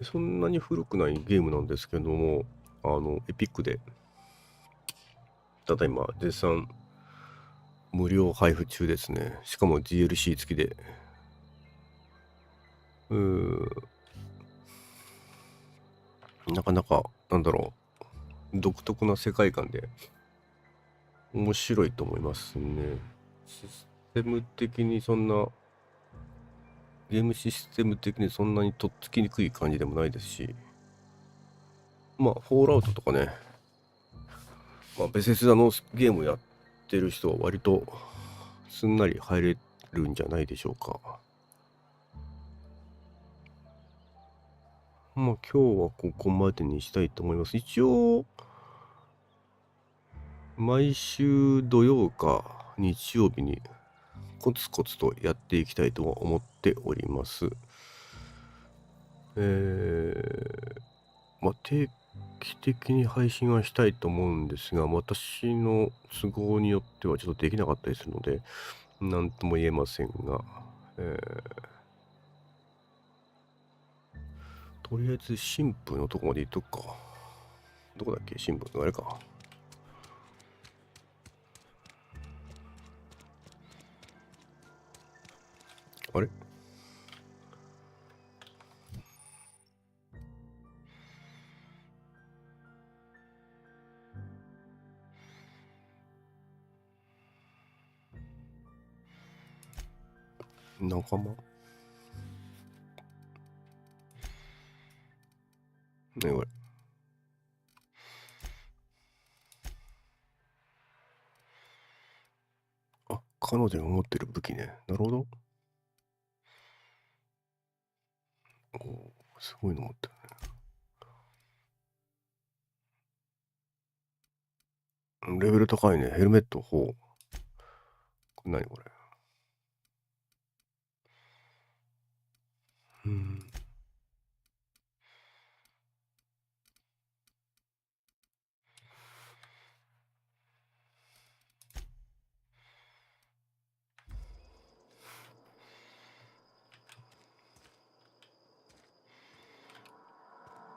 そんなに古くないゲームなんですけども、エピックで、ただいま絶賛無料配布中ですね。しかも DLC 付きで。なかなか、独特な世界観で面白いと思いますね。システム的にゲームシステム的にそんなにとっつきにくい感じでもないですし、フォールアウトとかね、ベセスダのゲームやっってる人は割とすんなり入れるんじゃないでしょうか。まあ今日はここまでにしたいと思います。一応、毎週土曜か日曜日にコツコツとやっていきたいとは思っております。まあ定期的に配信はしたいと思うんですが、私の都合によってはちょっとできなかったりするので、なんとも言えませんが、とりあえず新婦のとこまで行っとくか。どこだっけ新婦のあれか。あれ仲間ねこれ。あ、彼女が持ってる武器ね。なるほど。おー、すごいの持ってるね。レベル高いね。ヘルメット、ほう。これ何これ。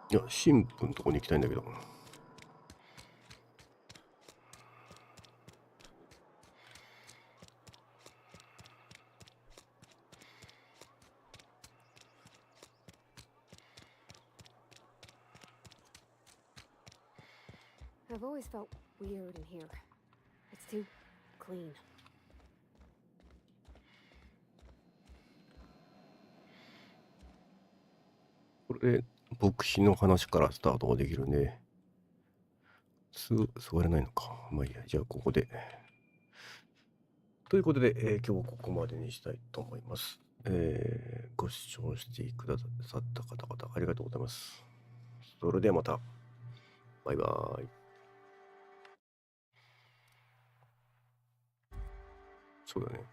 いや、神父のとこに行きたいんだけど。I've always felt weird in here. It's too clean. これで牧師の話からスタートができるね。すぐ座れないのか。まあいいや。じゃあここで。ということで、今日はここまでにしたいと思います。ご視聴してくださった方々ありがとうございます。それではまた。バイバーイ。そうだね。